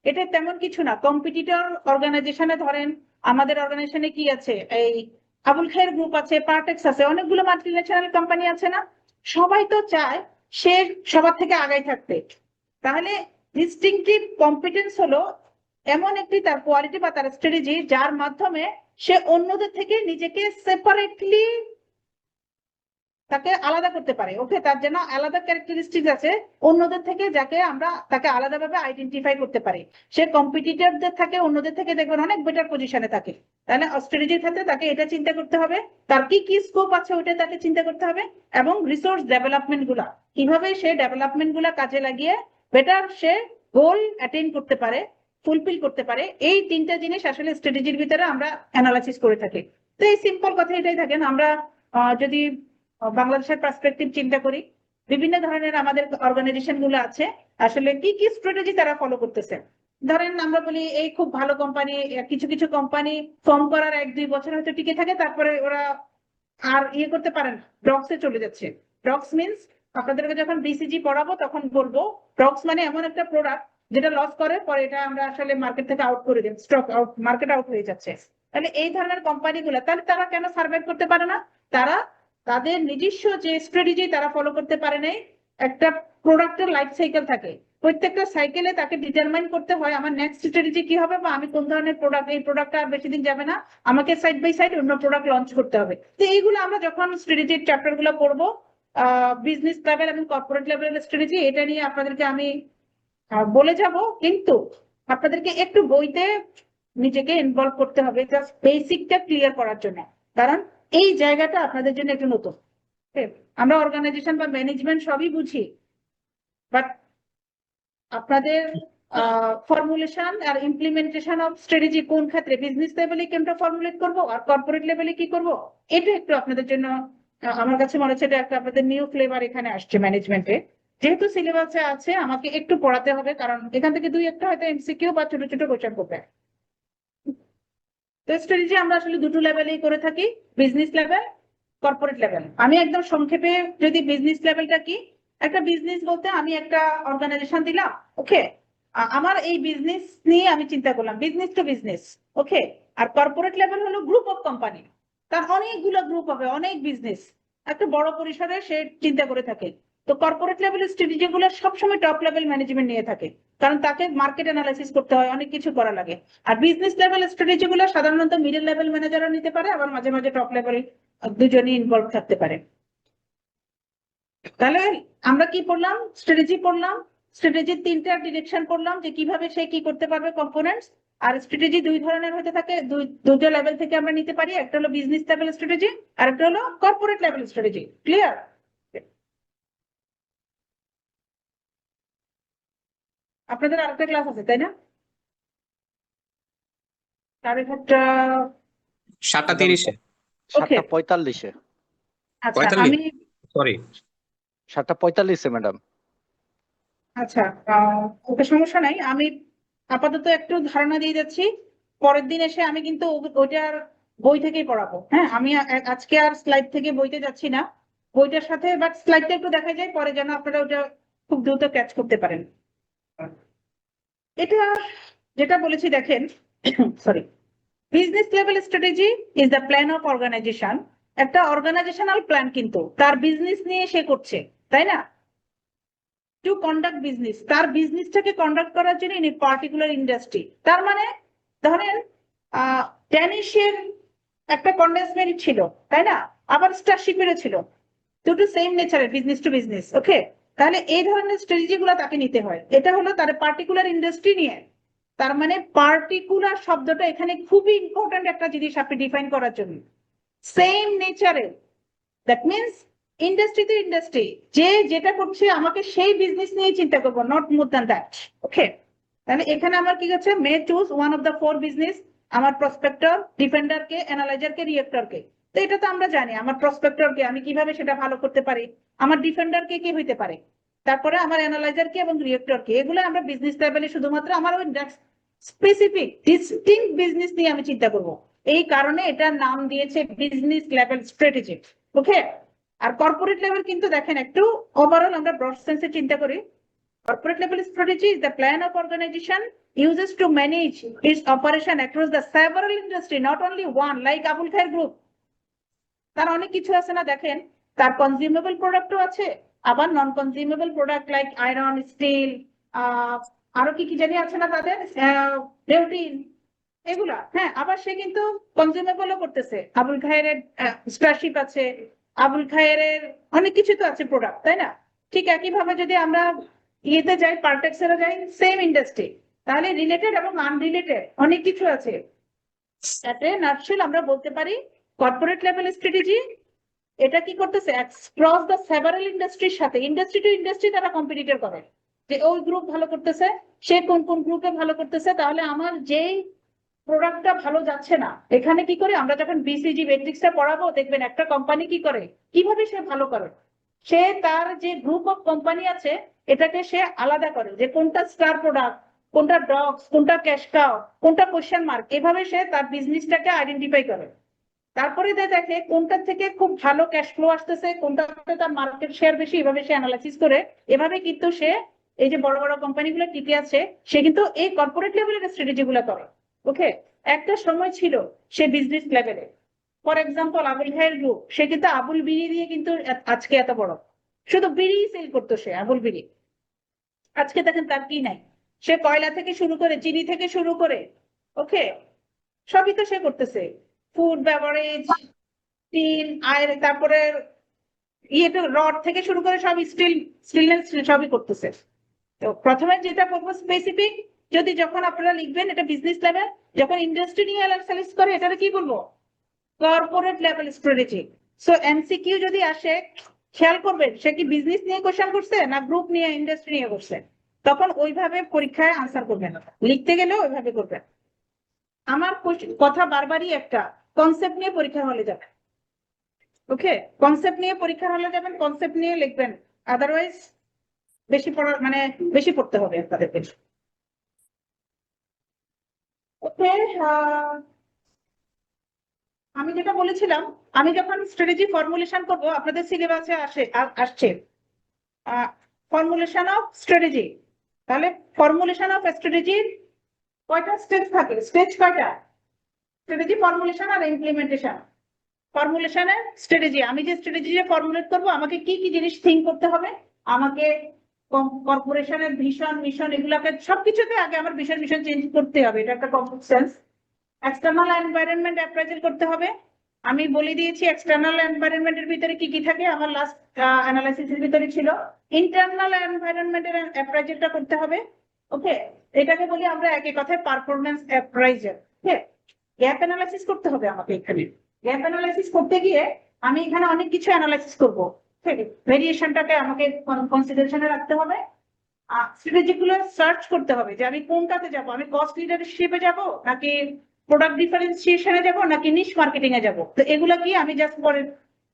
এটা তেমন কিছু না কম্পিটিটর অর্গানাইজেশনে ধরেন আমাদের অর্গানাইজেশনে কি আছে এই আবুল খায়ের গ্রুপ আছে পার্টেক্স আছে অনেকগুলো মাল্টিন্যাশনাল কোম্পানি আছে না সবাই তো চায় সে সবার থেকে আগাই থাকতে তাহলে ডিস্টিংটিভ কম্পিটেন্স হলো এমন একটি তার কোয়ালিটি বা তার স্ট্র্যাটেজি যার মাধ্যমে সে অন্যদের থেকে নিজেকে সেপারেটলি তাকে আলাদা করতে পারে ওকে তার জন্য আলাদা ক্যারেক্টারিস্টিক আছে অন্যদের থেকে যাকে আমরা তাকে আলাদাভাবে আইডেন্টিফাই করতে পারি সে কম্পিটিটরদের থাকে অন্যদের থেকে দেখবেন অনেক বেটার পজিশনে থাকে তাহলে স্ট্র্যাটেজির ক্ষেত্রে তাকে এটা চিন্তা করতে হবে তার কি কি স্কোপ আছে ওটা তাকে চিন্তা করতে হবে এবং রিসোর্স ডেভেলপমেন্ট গুলা কিভাবে সে ডেভেলপমেন্ট গুলা কাজে লাগিয়ে বেটার সে গোল অ্যাটেইন করতে পারে ফুলফিল করতে পারে এই 3টা জিনিস আসলে স্ট্র্যাটেজির ভিতরে আমরা অ্যানালাইসিস করে থাকি তো এই সিম্পল কথা এটাই থাকেন আমরা যদি বাংলাদেশের পার্সপেক্টিভ চিন্তা করি বিভিন্ন ধরনের আমাদের অর্গানাইজেশন গুলো আছে আসলে কি কি স্ট্র্যাটেজি তারা ফলো করতেছে ধরেন আমরা বলি এই খুব ভালো কোম্পানি কিছু কিছু কোম্পানি ফর্ম করার 1-2 বছর হয়তো টিকে থাকে তারপরে ওরা আর ইয়ে করতে পারেন ড্রগসে চলে যাচ্ছে ড্রগস মিনস আপনাদেরকে যখন বিসিজি পড়াবো তখন বলবো ড্রগস মানে এমন একটা প্রোডাক্ট যেটা লস করে পরে এটা আমরা আসলে মার্কেট থেকে আউট করে দিই স্টক আউট মার্কেট আউট হয়ে যাচ্ছে তাহলে এই ধরনের কোম্পানিগুলো তাহলে তারা কেন সার্ভাইভ করতে পারে না তারা তাদের নিজস্ব যে স্ট্র্যাটেজি তারা ফলো করতে পারে নাই একটা প্রোডাক্টের লাইফ সাইকেল থাকে প্রত্যেকটা সাইকেলে তাকে ডিটারমাইন করতে হয় আমার নেক্সট স্ট্র্যাটেজি কি হবে বা আমি কোন ধরনের প্রোডাক্ট এই প্রোডাক্টটা আর বেশি দিন যাবে না আমাকে সাইড বাই সাইড অন্য প্রোডাক্ট লঞ্চ করতে হবে তো এইগুলো আমরা যখন স্ট্র্যাটেজির চ্যাপ্টার গুলো পড়বো বিজনেস লেভেল এবং কর্পোরেট লেভেলের স্ট্র্যাটেজি এটা নিয়ে আপনাদেরকে আমি বলে যাব কিন্তু আপনাদেরকে একটু বইতে নিজেকে ইনভলভ করতে হবে জাস্ট বেসিকটা ক্লিয়ার করার জন্য কারণ এই জায়গাটা আপনাদের জন্য একটু নতুন আমরা অর্গানাইজেশন বা ম্যানেজমেন্ট সবই বুঝি বাট আপনাদের ফর্মুলেশন আর ইমপ্লিমেন্টেশন অফ স্ট্র্যাটেজি কোন ক্ষেত্রে বিজনেস লেভেলে কেমটা ফর্মুলেট করবো আর কর্পোরেট লেভেলে কি করব এটা একটু আপনাদের জন্য আমার কাছে মনে হচ্ছে এটা একটা আপনাদের নিউ ফ্লেভার এখানে আসছে ম্যানেজমেন্টে যেহেতু সিলেবাসে আছে আমাকে একটু পড়াতে হবে কারণ এখান থেকে 2-1টা হয়তো এমসিকিউ বা ছোট ছোট কোশ্চেন করবে তো স্ট্র্যাটেজি আমরা আসলে দুটো লেভেলেই করে থাকি বিজনেস লেভেল কর্পোরেট লেভেল আমি একদম সংক্ষেপে যদি বিজনেস লেভেলটা কি একটা বিজনেস বলতে আমি একটা অর্গানাইজেশন দিলাম ওকে আমার এই বিজনেস নিয়ে আমি চিন্তা করলাম বিজনেস টু বিজনেস ওকে আর কর্পোরেট লেভেল হলো গ্রুপ অফ কোম্পানি তার অনেকগুলো গ্রুপ হবে অনেক বিজনেস একটা বড় পরিসরে সে চিন্তা করে থাকে তো কর্পোরেট লেভেলের স্ট্র্যাটেজি গুলো সবসময় টপ লেভেল ম্যানেজমেন্ট নিয়ে থাকে কারণ তাকে মার্কেট অ্যানালাইসিস করতে হয় অনেক কিছু করা লাগে আর বিজনেস লেভেল স্ট্র্যাটেজি গুলো সাধারণত মিডল লেভেল ম্যানেজারও নিতে পারে আবার মাঝে মাঝে টপ লেভেল দুজনই ইনভলভ থাকতে পারে তাহলে আমরা কি পড়লাম স্ট্র্যাটেজি পড়লাম স্ট্র্যাটেজির 3টা ডিরেকশন পড়লাম যে কিভাবে সে কি করতে পারবে কম্পোনেন্টস আর স্ট্র্যাটেজি 2 ধরনের হতে থাকে দুটো লেভেল থেকে আমরা নিতে পারি একটা হলো বিজনেস লেভেল স্ট্র্যাটেজি আর একটা হলো কর্পোরেট লেভেল স্ট্র্যাটেজি ক্লিয়ার আপনাদের আরেকটা ক্লাস আছে তাই না 7:30-এ 7:45-এ আচ্ছা 45? আমি সরি 7:45-এ ম্যাডাম আচ্ছা ওকে সমস্যা নাই আমি আপাতত একটু ধারণা দিয়ে যাচ্ছি পরের দিন এসে আমি কিন্তু ওইটার বই থেকেই পড়াবো হ্যাঁ আমি আজকে আর স্লাইড থেকে বইতে যাচ্ছি না বইটার সাথে বাট স্লাইডটা একটু দেখা যায় পরে যেন আপনারা ওটা খুব দ্রুত ক্যাচ করতে পারেন এটা যেটা বলেছি দেখেন sorry business level strategy is the plan of organisation. একটা অর্গানাইজেশনাল প্ল্যান, কিন্তু তার বিজনেস নিয়ে সে করছে, তাই না? টু কন্ডাক্ট বিজনেস, তার বিজনেসটাকে কন্ডাক্ট করার জন্য ইন পার্টিকুলার ইন্ডাস্ট্রি। তার মানে ধরেন ড্যানিশের একটা কন্ডেন্সমেন্ট ছিল, তাই না? আবার স্টারশিপেরও ছিল, দুটো সেম নেচারের, বিজনেস টু বিজনেস। ওকে, তাহলে এই ধরনের স্ট্র্যাটেজি গুলো তাকে নিতে হয়। এটা হলো তার পার্টিকুলার ইন্ডাস্ট্রি নিয়ে। তার মানে পার্টিকুলার শব্দটা এখানে খুবই ইম্পর্টেন্ট একটা জিনিস আপনি ডিফাইন করার জন্য। সেম নেচারের, that means industry to industry, যে যেটা করছে আমাকে সেই বিজনেস নিয়ে চিন্তা করবো, not more than that. Okay, তাহলে এখানে আমার কি আছে, may choose one of the four business, আমার প্রসপেক্টর, ডিফেন্ডার কে, অ্যানালাইজার কে, রিয়েক্টর কে। তো এটা তো আমরা জানি, আমার প্রসপেক্টর কে আমি কিভাবে সেটা ভালো করতে পারি, আমার ডিফেন্ডার কে কি হইতে পারে, তারপরে আমার অ্যানালাইজার কে এবং রিয়েক্টর কে। এগুলো আমরা বিজনেস লেভেলে শুধুমাত্র আমার ওই স্পেসিফিক ডিস্টিংক্ট বিজনেস নিয়ে আমি চিন্তা করব। এই কারণে এটার নাম দিয়েছে বিজনেস লেভেল স্ট্র্যাটেজি। ওকে, আর কর্পোরেট লেভেল কিন্তু দেখেন একটু ওভারঅল আমরা ব্রড সেন্সে চিন্তা করি। Corporate level strategy is the plan of organization uses to manage its operation across the several industry, not only one, like Abul Khair Group. তার অনেক কিছু আছে না, দেখেন তার কনজিউমেবল প্রোডাক্টও আছে, আবার non consumable product like iron, steel, আরো কি কি জানি আছে না তাদের, রেউটিন, এগুলা। হ্যাঁ, আবার সে কিন্তু কনজিউমেবলও করতেছে। আবুল খায়েরের স্টারশিপ আছে, আবুল খায়েরের অনেক কিছু তো আছে প্রোডাক্ট, তাই না? ঠিক একইভাবে যদি আমরা ইয়েতে যাই, পার্টেক্সেরও যাই, সেম ইন্ডাস্ট্রি, তাহলে রিলেটেড এবং আনরিলেটেড অনেক কিছু আছে। এতে নাটশেল আমরা বলতে পারি কর্পোরেট লেভেল স্ট্র্যাটেজি এটা কি করতেছে, ক্রস দ্য সেভারাল ইন্ডাস্ট্রির সাথে, ইন্ডাস্ট্রি টু ইন্ডাস্ট্রি তারা কম্পিটিটর করে, যে ওই গ্রুপ ভালো করতেছে, সে কোন কোন গ্রুপে ভালো করতেছে, তাহলে আমার যেই প্রোডাক্টটা ভালো যাচ্ছে না, এখানে কি করে আমরা যখন বিসিজি ম্যাট্রিক্সটা পড়াবো, দেখবেন একটা কোম্পানি কি করে, কিভাবে সে ভালো করে, সে তার যে গ্রুপ অফ কোম্পানি আছে এটাকে সে আলাদা করে, যে কোনটা স্টার প্রোডাক্ট, কোনটা ডগস, কোনটা ক্যাশ কাউ, কোনটা কোশ্চেন মার্ক, এভাবে সে তার বিজনেসটাকে আইডেন্টিফাই করে। তারপরে দেখে কোনটা থেকে খুব ভালো ক্যাশ ফ্লো আসতেছে, কোনটাতে তার মার্কেট শেয়ার বেশি, এভাবে সে অ্যানালাইসিস করে। এভাবে কিন্তু সে এই যে বড় বড় কোম্পানিগুলো টিকে আছে, সে কিন্তু এই কর্পোরেট লেভেলের স্ট্র্যাটেজি গুলো করে। ওকে, একটা সময় ছিল সে বিজনেস লেভেলে, for example Abul Khayer group, সে কিন্তু আবুল বিড়ি দিয়ে কিন্তু আজকে এত বড়, শুধু বিড়ি সেল করতো সে, আবুল বিড়ি। আজকে দেখেন তার কি নাই, সে কয়লা থেকে শুরু করে, চিনি থেকে শুরু করে, ওকে, সবই তো সে করতেছে, ফুড, বেভারেজ, স্টিল, আয়রন, তারপরে ইয়েটা রড থেকে শুরু করে সব স্টিল সবই করতেছে। তো প্রথমে যেটা করবো স্পেসিফিক, যদি যখন আপনারা লিখবেন এটা বিজনেস লেভেল, যখন ইন্ডাস্ট্রি নিয়ে অ্যানালাইসিস করে এটাকে কি বলবো, corporate level strategy. So MCQ যদি আসে, খেয়াল করবেন সে কি বিজনেস নিয়ে কোশ্চেন করছে না গ্রুপ নিয়ে, ইন্ডাস্ট্রি নিয়ে করছে, তখন ওইভাবে পরীক্ষায় আনসার করবেন, লিখতে গেলে ওইভাবে করবেন। আমার কথা বারবারই একটা, কনসেপ্ট নিয়ে পরীক্ষা হলে যাবেন। ওকে, কনসেপ্ট নিয়ে পরীক্ষা হলে যাবেন, কনসেপ্ট নিয়ে লিখবেন, আদারওয়াইজ বেশি পড়া মানে বেশি পড়তে হবে আপনাদেরকে। ওকে, আমি যেটা বলেছিলাম, আমি যখন স্ট্র্যাটেজি ফর্মুলেশন করব, আপনাদের সিলেবাসে আসছে ফর্মুলেশন অফ স্ট্র্যাটেজি, তাহলে ফর্মুলেশন অফ স্ট্র্যাটেজির কয়টা স্টেজ থাকে, স্টেজ কয়টা, স্ট্র্যাটেজি ফর্মুলেশন আর ইমপ্লিমেন্টেশন। ফর্মুলেশনের স্ট্র্যাটেজি, আমি যে স্ট্র্যাটেজি ফর্মুলেট করবো আমাকে কি কি জিনিস থিঙ্ক করতে হবে, আমাকে কর্পোরেশনের ভিশন, মিশন, এগুলাকে সবকিছুতে আগে আমার ভিশন মিশন চেঞ্জ করতে হবে, এটা একটা common sense. External environment appraisal করতে হবে, আমি বলে দিয়েছি এক্সটার্নাল এনভায়রনমেন্টের ভিতরে কি কি থাকে, আমার লাস্ট অ্যানালাইসিসের ভিতরে ছিল। ইন্টারনাল এনভায়রনমেন্টের অ্যাপ্রাইজালটা করতে হবে। ওকে, এটাকে বলি আমরা একই কথায় পারফরম্যান্স অ্যাপ্রাইজাল। ওকে, গ্যাপ অ্যানালাইসিস করতে হবে আমাকে, এখানে গ্যাপ অ্যানালাইসিস করতে গিয়ে আমি এখানে অনেক কিছু অ্যানালাইসিস করবো, ঠিক আছে, ভেরিয়েশনটাকে আমাকে কনসিডারেশনে রাখতে হবে। স্ট্র্যাটেজি গুলো সার্চ করতে হবে যে আমি কোনটাতে যাব, আমি কস্ট লিডারশিপে যাব নাকি প্রোডাক্ট ডিফারেন্সিয়েশনে যাব নাকি নিশ মার্কেটিং এ যাব। তো এগুলো কি আমি জাস্ট পরের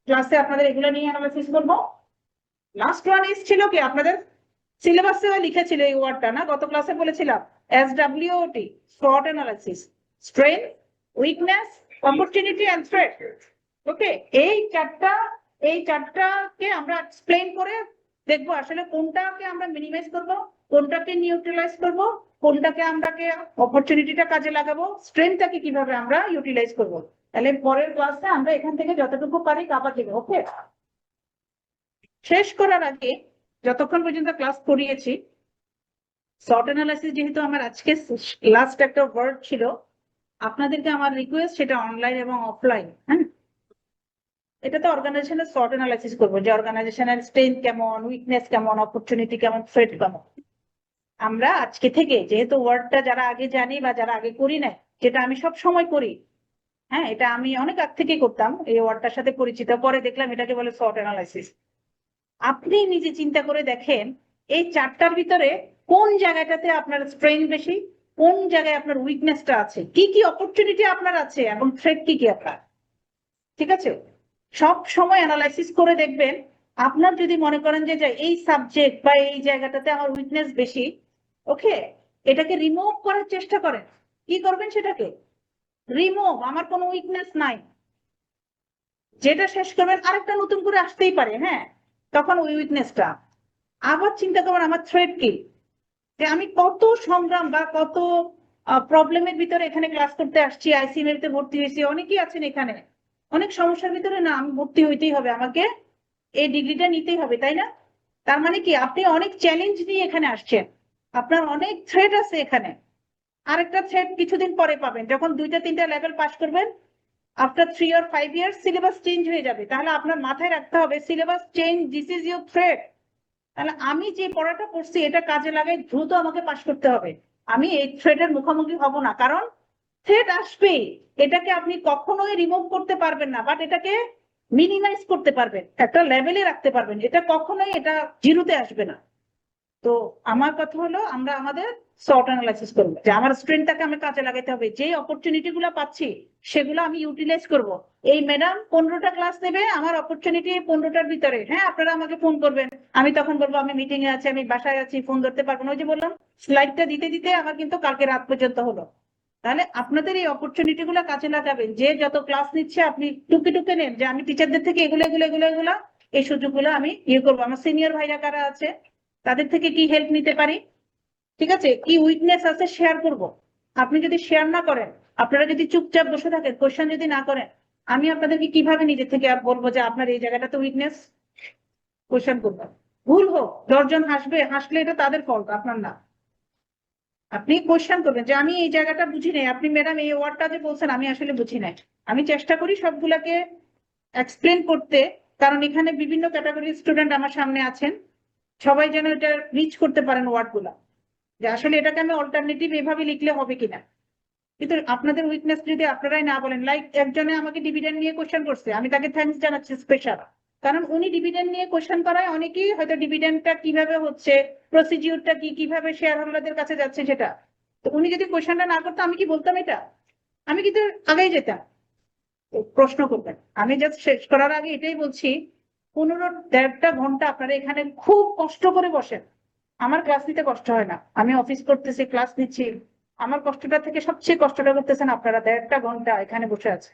ক্লাসে আপনাদের এগুলো নিয়ে অ্যানালাইসিস করব। লাস্ট ওয়ান ছিল কি আপনাদের সিলেবাসে লিখেছিল এই ওয়ার্ডটা না, গত ক্লাসে বলেছিলাম SWOT, SWOT analysis, strength, weakness, opportunity and threat. Okay, এই চারটাকে আমরা এক্সপ্লেইন করে দেখবো আসলে কোনটাকে আমরা মিনিমাইজ করব, কোনটাকে নিউট্রালাইজ করব, কোনটাকে আমরা অপরচুনিটিটা কাজে লাগাবো, স্ট্রেংথটাকে কিভাবে আমরা ইউটিলাইজ করবো। তাহলে পরের ক্লাসে আমরা এখান থেকে যতটুকু পারি কাবার দেবো। ওকে, শেষ করার আগে যতক্ষণ পর্যন্ত ক্লাস করিয়েছি, শর্ট অ্যানালাইসিস যেহেতু আমার আজকে লাস্ট একটা ওয়ার্ড ছিল, আপনাদেরকে আমার রিকোয়েস্ট সেটা অনলাইন এবং অফলাইন, হ্যাঁ, এটাতে অর্গানাইজেশনের শর্ট অ্যানালাইসিস করবো যে অর্গানাইজেশনের স্ট্রেংথ কেমন, উইকনেস কেমন, অপরচুনিটি কেমন, থ্রেট কেমন। আমরা আজকে থেকে যেহেতু ওয়ার্ডটা যারা আগে জানি বা যারা আগে করি না, যেটা আমি সব সময় করি, হ্যাঁ, এটা আমি অনেক আগ থেকে করতাম, এই ওয়ার্ডটার সাথে পরিচিত, পরে দেখলাম এটাকে বলে শর্ট অ্যানালাইসিস। আপনি নিজে চিন্তা করে দেখেন এই চারটার ভিতরে কোন জায়গাটাতে আপনার স্ট্রেংথ বেশি, কোন জায়গায় আপনার উইকনেসটা আছে, কি কি অপরচুনিটি আপনার আছে এবং থ্রেট কি কি আপনার। ঠিক আছে, সব সময় অ্যানালাইসিস করে দেখবেন। আপনার যদি মনে করেন যে এই সাবজেক্ট বা এই জায়গাটাতে আমার উইকনেস বেশি, ওকে, এটাকে রিমুভ করার চেষ্টা করেন। কি করবেন সেটাকে রিমুভ, আমার কোনো উইকনেস নাই, যেটা শেষ করবেন আরেকটা নতুন করে আসতেই পারে, হ্যাঁ, তখন ওই উইকনেসটা আবার চিন্তা করবেন আমার থ্রেট কি, যে আমি কত সংগ্রাম বা কত প্রবলেমের ভিতরে এখানে ক্লাস করতে আসছি, আইসিএমএল তে ভর্তি হয়েছি, অনেকেই আছেন এখানে, অনেক সমস্যার ভিতরে, না আমি ভর্তি হইতেই হবে, আমাকে এই ডিগ্রিটা নিতেই হবে, তাই না? তার মানে কি আপনি অনেক চ্যালেঞ্জ নিয়ে এখানে আসছেন, আপনার অনেক থ্রেট আছে এখানে। আরেকটা থ্রেট কিছুদিন পরে পাবেন, যখন 2-3টা লেভেল পাস করবেন, after 3 or 5 years syllabus change হয়ে যাবে। তাহলে আপনার মাথায় রাখতে হবে syllabus change, this is your threat. তাহলে আমি যে পড়াটা পড়ছি এটা কাজে লাগাই দ্রুত আমাকে পাস করতে হবে। আমি এই থ্রেটের মুখোমুখি হব না, কারণ থ্রেট আসবেই, এটাকে আপনি কখনোই রিমুভ করতে পারবেন না, বাট এটাকে মিনিমাইজ করতে পারবেন, একটা লেভেলে রাখতে পারবেন, এটা কখনোই এটা জিরোতে আসবে না। তো আমার কথা হলো আমরা আমাদের শর্ট অ্যানালাইসিস করবো যে আমার স্ট্রেংথটাকে আমি কাজে লাগাইতে হবে, যে অপরচুনিটি গুলো পাচ্ছি সেগুলো আমি ইউটিলাইজ করব। এই ম্যাডাম 15টা ক্লাস নেবে, আমার অপরচুনিটি 15টার ভিতরে, হ্যাঁ, আপনারা আমাকে ফোন করবেন, আমি তখন বলবো আমি মিটিং এ আছি, আমি বাসায় আছি, ফোন ধরতে পারবো না। ওই যে বললাম স্লাইডটা দিতে দিতে আমার কিন্তু কালকে রাত পর্যন্ত হলো। তাহলে আপনাদের এই অপরচুনিটি গুলো কাজে লাগাবেন, যে যত ক্লাস নিচ্ছে আপনি টুকে টুকে নেন, যে আমি টিচারদের থেকে এগুলো এগুলো এগুলো এগুলো এই সুযোগগুলো আমি ইয়ে করবো, আমার সিনিয়র ভাইরা কারা আছে তাদের থেকে কি হেল্প নিতে পারি, ঠিক আছে, কি উইকনেস আছে শেয়ার করব। আপনি যদি শেয়ার না করেন, আপনারা যদি চুপচাপ বসে থাকেন, কোশ্চেন যদি না করেন, আমি আপনাদেরকে কিভাবে নিজে থেকে বলবো যে আপনার এই জায়গাটাতে উইকনেস, কোশ্চেন করবো। ভুল হোক, 10 জন হাসবে, হাসলে এটা তাদের ফল্ট, আপনার না। আপনি কোশ্চেন করবেন যে আমি এই জায়গাটা বুঝি নাই, আপনি ম্যাডাম এই ওয়ার্ডটা যে বলছেন আমি আসলে বুঝি নাই। আমি চেষ্টা করি সবগুলাকে এক্সপ্লেন করতে, কারণ এখানে বিভিন্ন ক্যাটাগরির স্টুডেন্ট আমার সামনে আছেন, সবাই যেন এটা রিচ করতে পারেন ওয়ার্ড গুলা, যে আসলে এটাকে আমি অল্টারনেটিভ এভাবে লিখলে হবে কিনা। কিন্তু আপনাদের উইকনেস যদি আপনারাই না বলেন, লাইক একজনে আমাকে ডিভিডেন্ড নিয়ে কোশ্চেন করছে, আমি তাকে থ্যাঙ্কস জানাচ্ছি স্পেশাল, কারণ উনি ডিভিডেন্ড নিয়ে কোশ্চেন করায় অনেকেই হয়তো ডিভিডেন্ডটা কিভাবে হচ্ছে, প্রসিডিউরটা কি, কিভাবে শেয়ার হোল্ডারদের কাছে যাচ্ছে সেটা। তো উনি যদি কোশ্চেনটা না করতো আমি কি বলতাম এটা? আমি কিন্তু আগেই যেতাম। তো প্রশ্ন করবেন। আমি জাস্ট শেষ করার আগে এটাই বলছি, 15-1.5 ঘন্টা আপনারা এখানে খুব কষ্ট করে বসেন। আমার ক্লাস নিতে কষ্ট হয় না, আমি অফিস করতেছি, ক্লাস নিচ্ছি, আমার কষ্টটা থেকে সবচেয়ে কষ্টটা করতেছেন আপনারা। 1.5 ঘন্টা এখানে বসে আছে,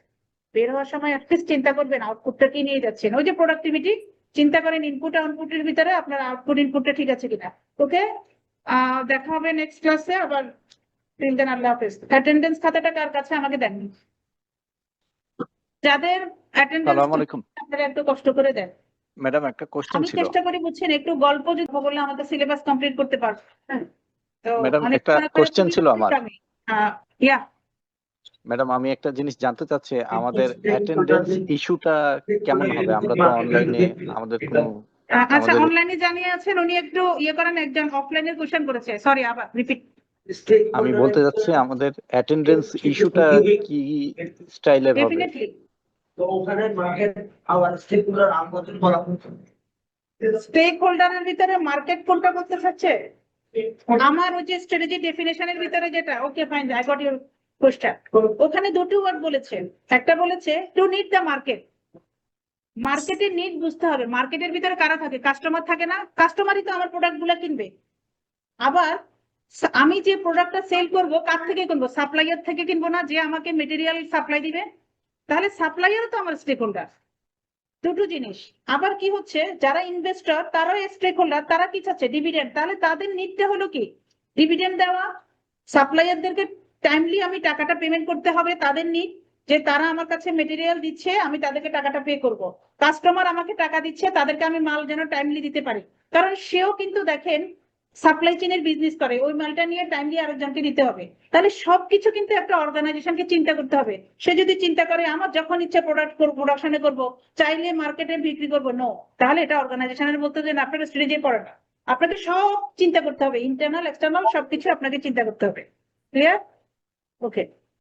বের হওয়ার সময় অ্যাটলিস্ট চিন্তা করবেন আউটপুটটা কি নিয়ে যাচ্ছেন। ওই যে প্রোডাক্টিভিটি, চিন্তা করেন ইনপুট আউটপুটের ভিতরে আপনার আউটপুট ইনপুটটা ঠিক আছে কিনা। ওকে, দেখা হবে নেক্সট ক্লাসে আবার। টিল দেন, আল্লাহ হাফেজ। অ্যাটেন্ডেন্স খাতাটা কার কাছে আমাকে দেন, যাদের অ্যাটেন্ডেন্স আসসালামু আলাইকুম আপনারা একটু কষ্ট করে দেন। ম্যাডাম, একটা কোশ্চেন আমি ছিল। চেষ্টা করি বুঝছেন একটু গল্প যদি বললে আমাদের সিলেবাস কমপ্লিট করতে পারবো। হ্যাঁ, তো ম্যাডাম, অনেক একটা কোশ্চেন ছিল আমার। ইয়া ম্যাডাম, আমি একটা জিনিস জানতে চাচ্ছি, আমাদের অ্যাটেন্ডেন্স ইস্যুটা কেমন হবে? আমরা তো অনলাইনে, আমাদের কোনো আচ্ছা, আমাদের অনলাইনে জানিয়ে আছেন, উনি একটু ইয়ে করেন, একজন অফলাইনের কোশ্চেন করেছে, সরি আবার রিপিট। আমি বলতে যাচ্ছি আমাদের অ্যাটেন্ডেন্স ইস্যুটা কি স্টাইলের হবে? ডেফিনেটলি তো ওখানে মার্কেট আবার স্টেকগুলোর নাম কত বলা হচ্ছে? স্টেক হোল্ডারের ভিতরে মার্কেট কোনটা করতে চাচ্ছে, আমার ওই যে স্ট্র্যাটেজি ডেফিনেশনের ভিতরে যেটা, okay fine, I got your question. ওখানে দুটো ওয়ার্ড বলেছে, একটা বলেছে টু নিড দ্য মার্কেট, মার্কেটের নিড বুঝতে হবে। মার্কেটের ভিতরে কারা থাকে? কাস্টমার থাকে না? কাস্টমারই তো আমার প্রোডাক্ট গুলা কিনবে। আবার আমি যে প্রোডাক্টটা সেল করব কার থেকে কিনবো? সাপ্লাইয়ার থেকে কিনবো না, যে আমাকে মেটেরিয়াল সাপ্লাই দিবে। তাহলে সাপ্লাইয়ারও তো আমার স্টেক হোল্ডার, দুটো জিনিস। আবার কি হচ্ছে, যারা ইনভেস্টর তারাও স্টেক হোল্ডার, তারা কি চাচ্ছে? ডিভিডেন্ড। তাহলে তাদের নিডটা হলো কি? ডিভিডেন্ড দেওয়া, সাপ্লায়ারদেরকে টাইমলি আমি টাকাটা পেমেন্ট করতে হবে, তাদের নিড যে তারা আমার কাছে মেটেরিয়াল দিচ্ছে, আমি তাদেরকে টাকাটা পে করব। কাস্টমার আমাকে টাকা দিচ্ছে, তাদেরকে আমি মাল যেন টাইমলি দিতে পারি, কারণ সেও কিন্তু দেখেন সাপ্লাই চেনের বিজনেস করে, ওই মালটা নিয়ে টাইমলি আরেকজনকে দিতে হবে। তাহলে সবকিছু কিন্তু একটা অর্গানাইজেশনকে চিন্তা করতে হবে। সে যদি চিন্তা করে আমার যখন ইচ্ছা প্রোডাকশনে করব, চাইলে মার্কেটে বিক্রি করবো, নো, তাহলে এটা অর্গানাইজেশনের বলতে যে আপনার স্ট্র্যাটেজি পড়ে না। আপনাকে সব চিন্তা করতে হবে, ইন্টারনাল এক্সটার্নাল সবকিছু আপনাকে চিন্তা করতে হবে। ক্লিয়ার? ওকে।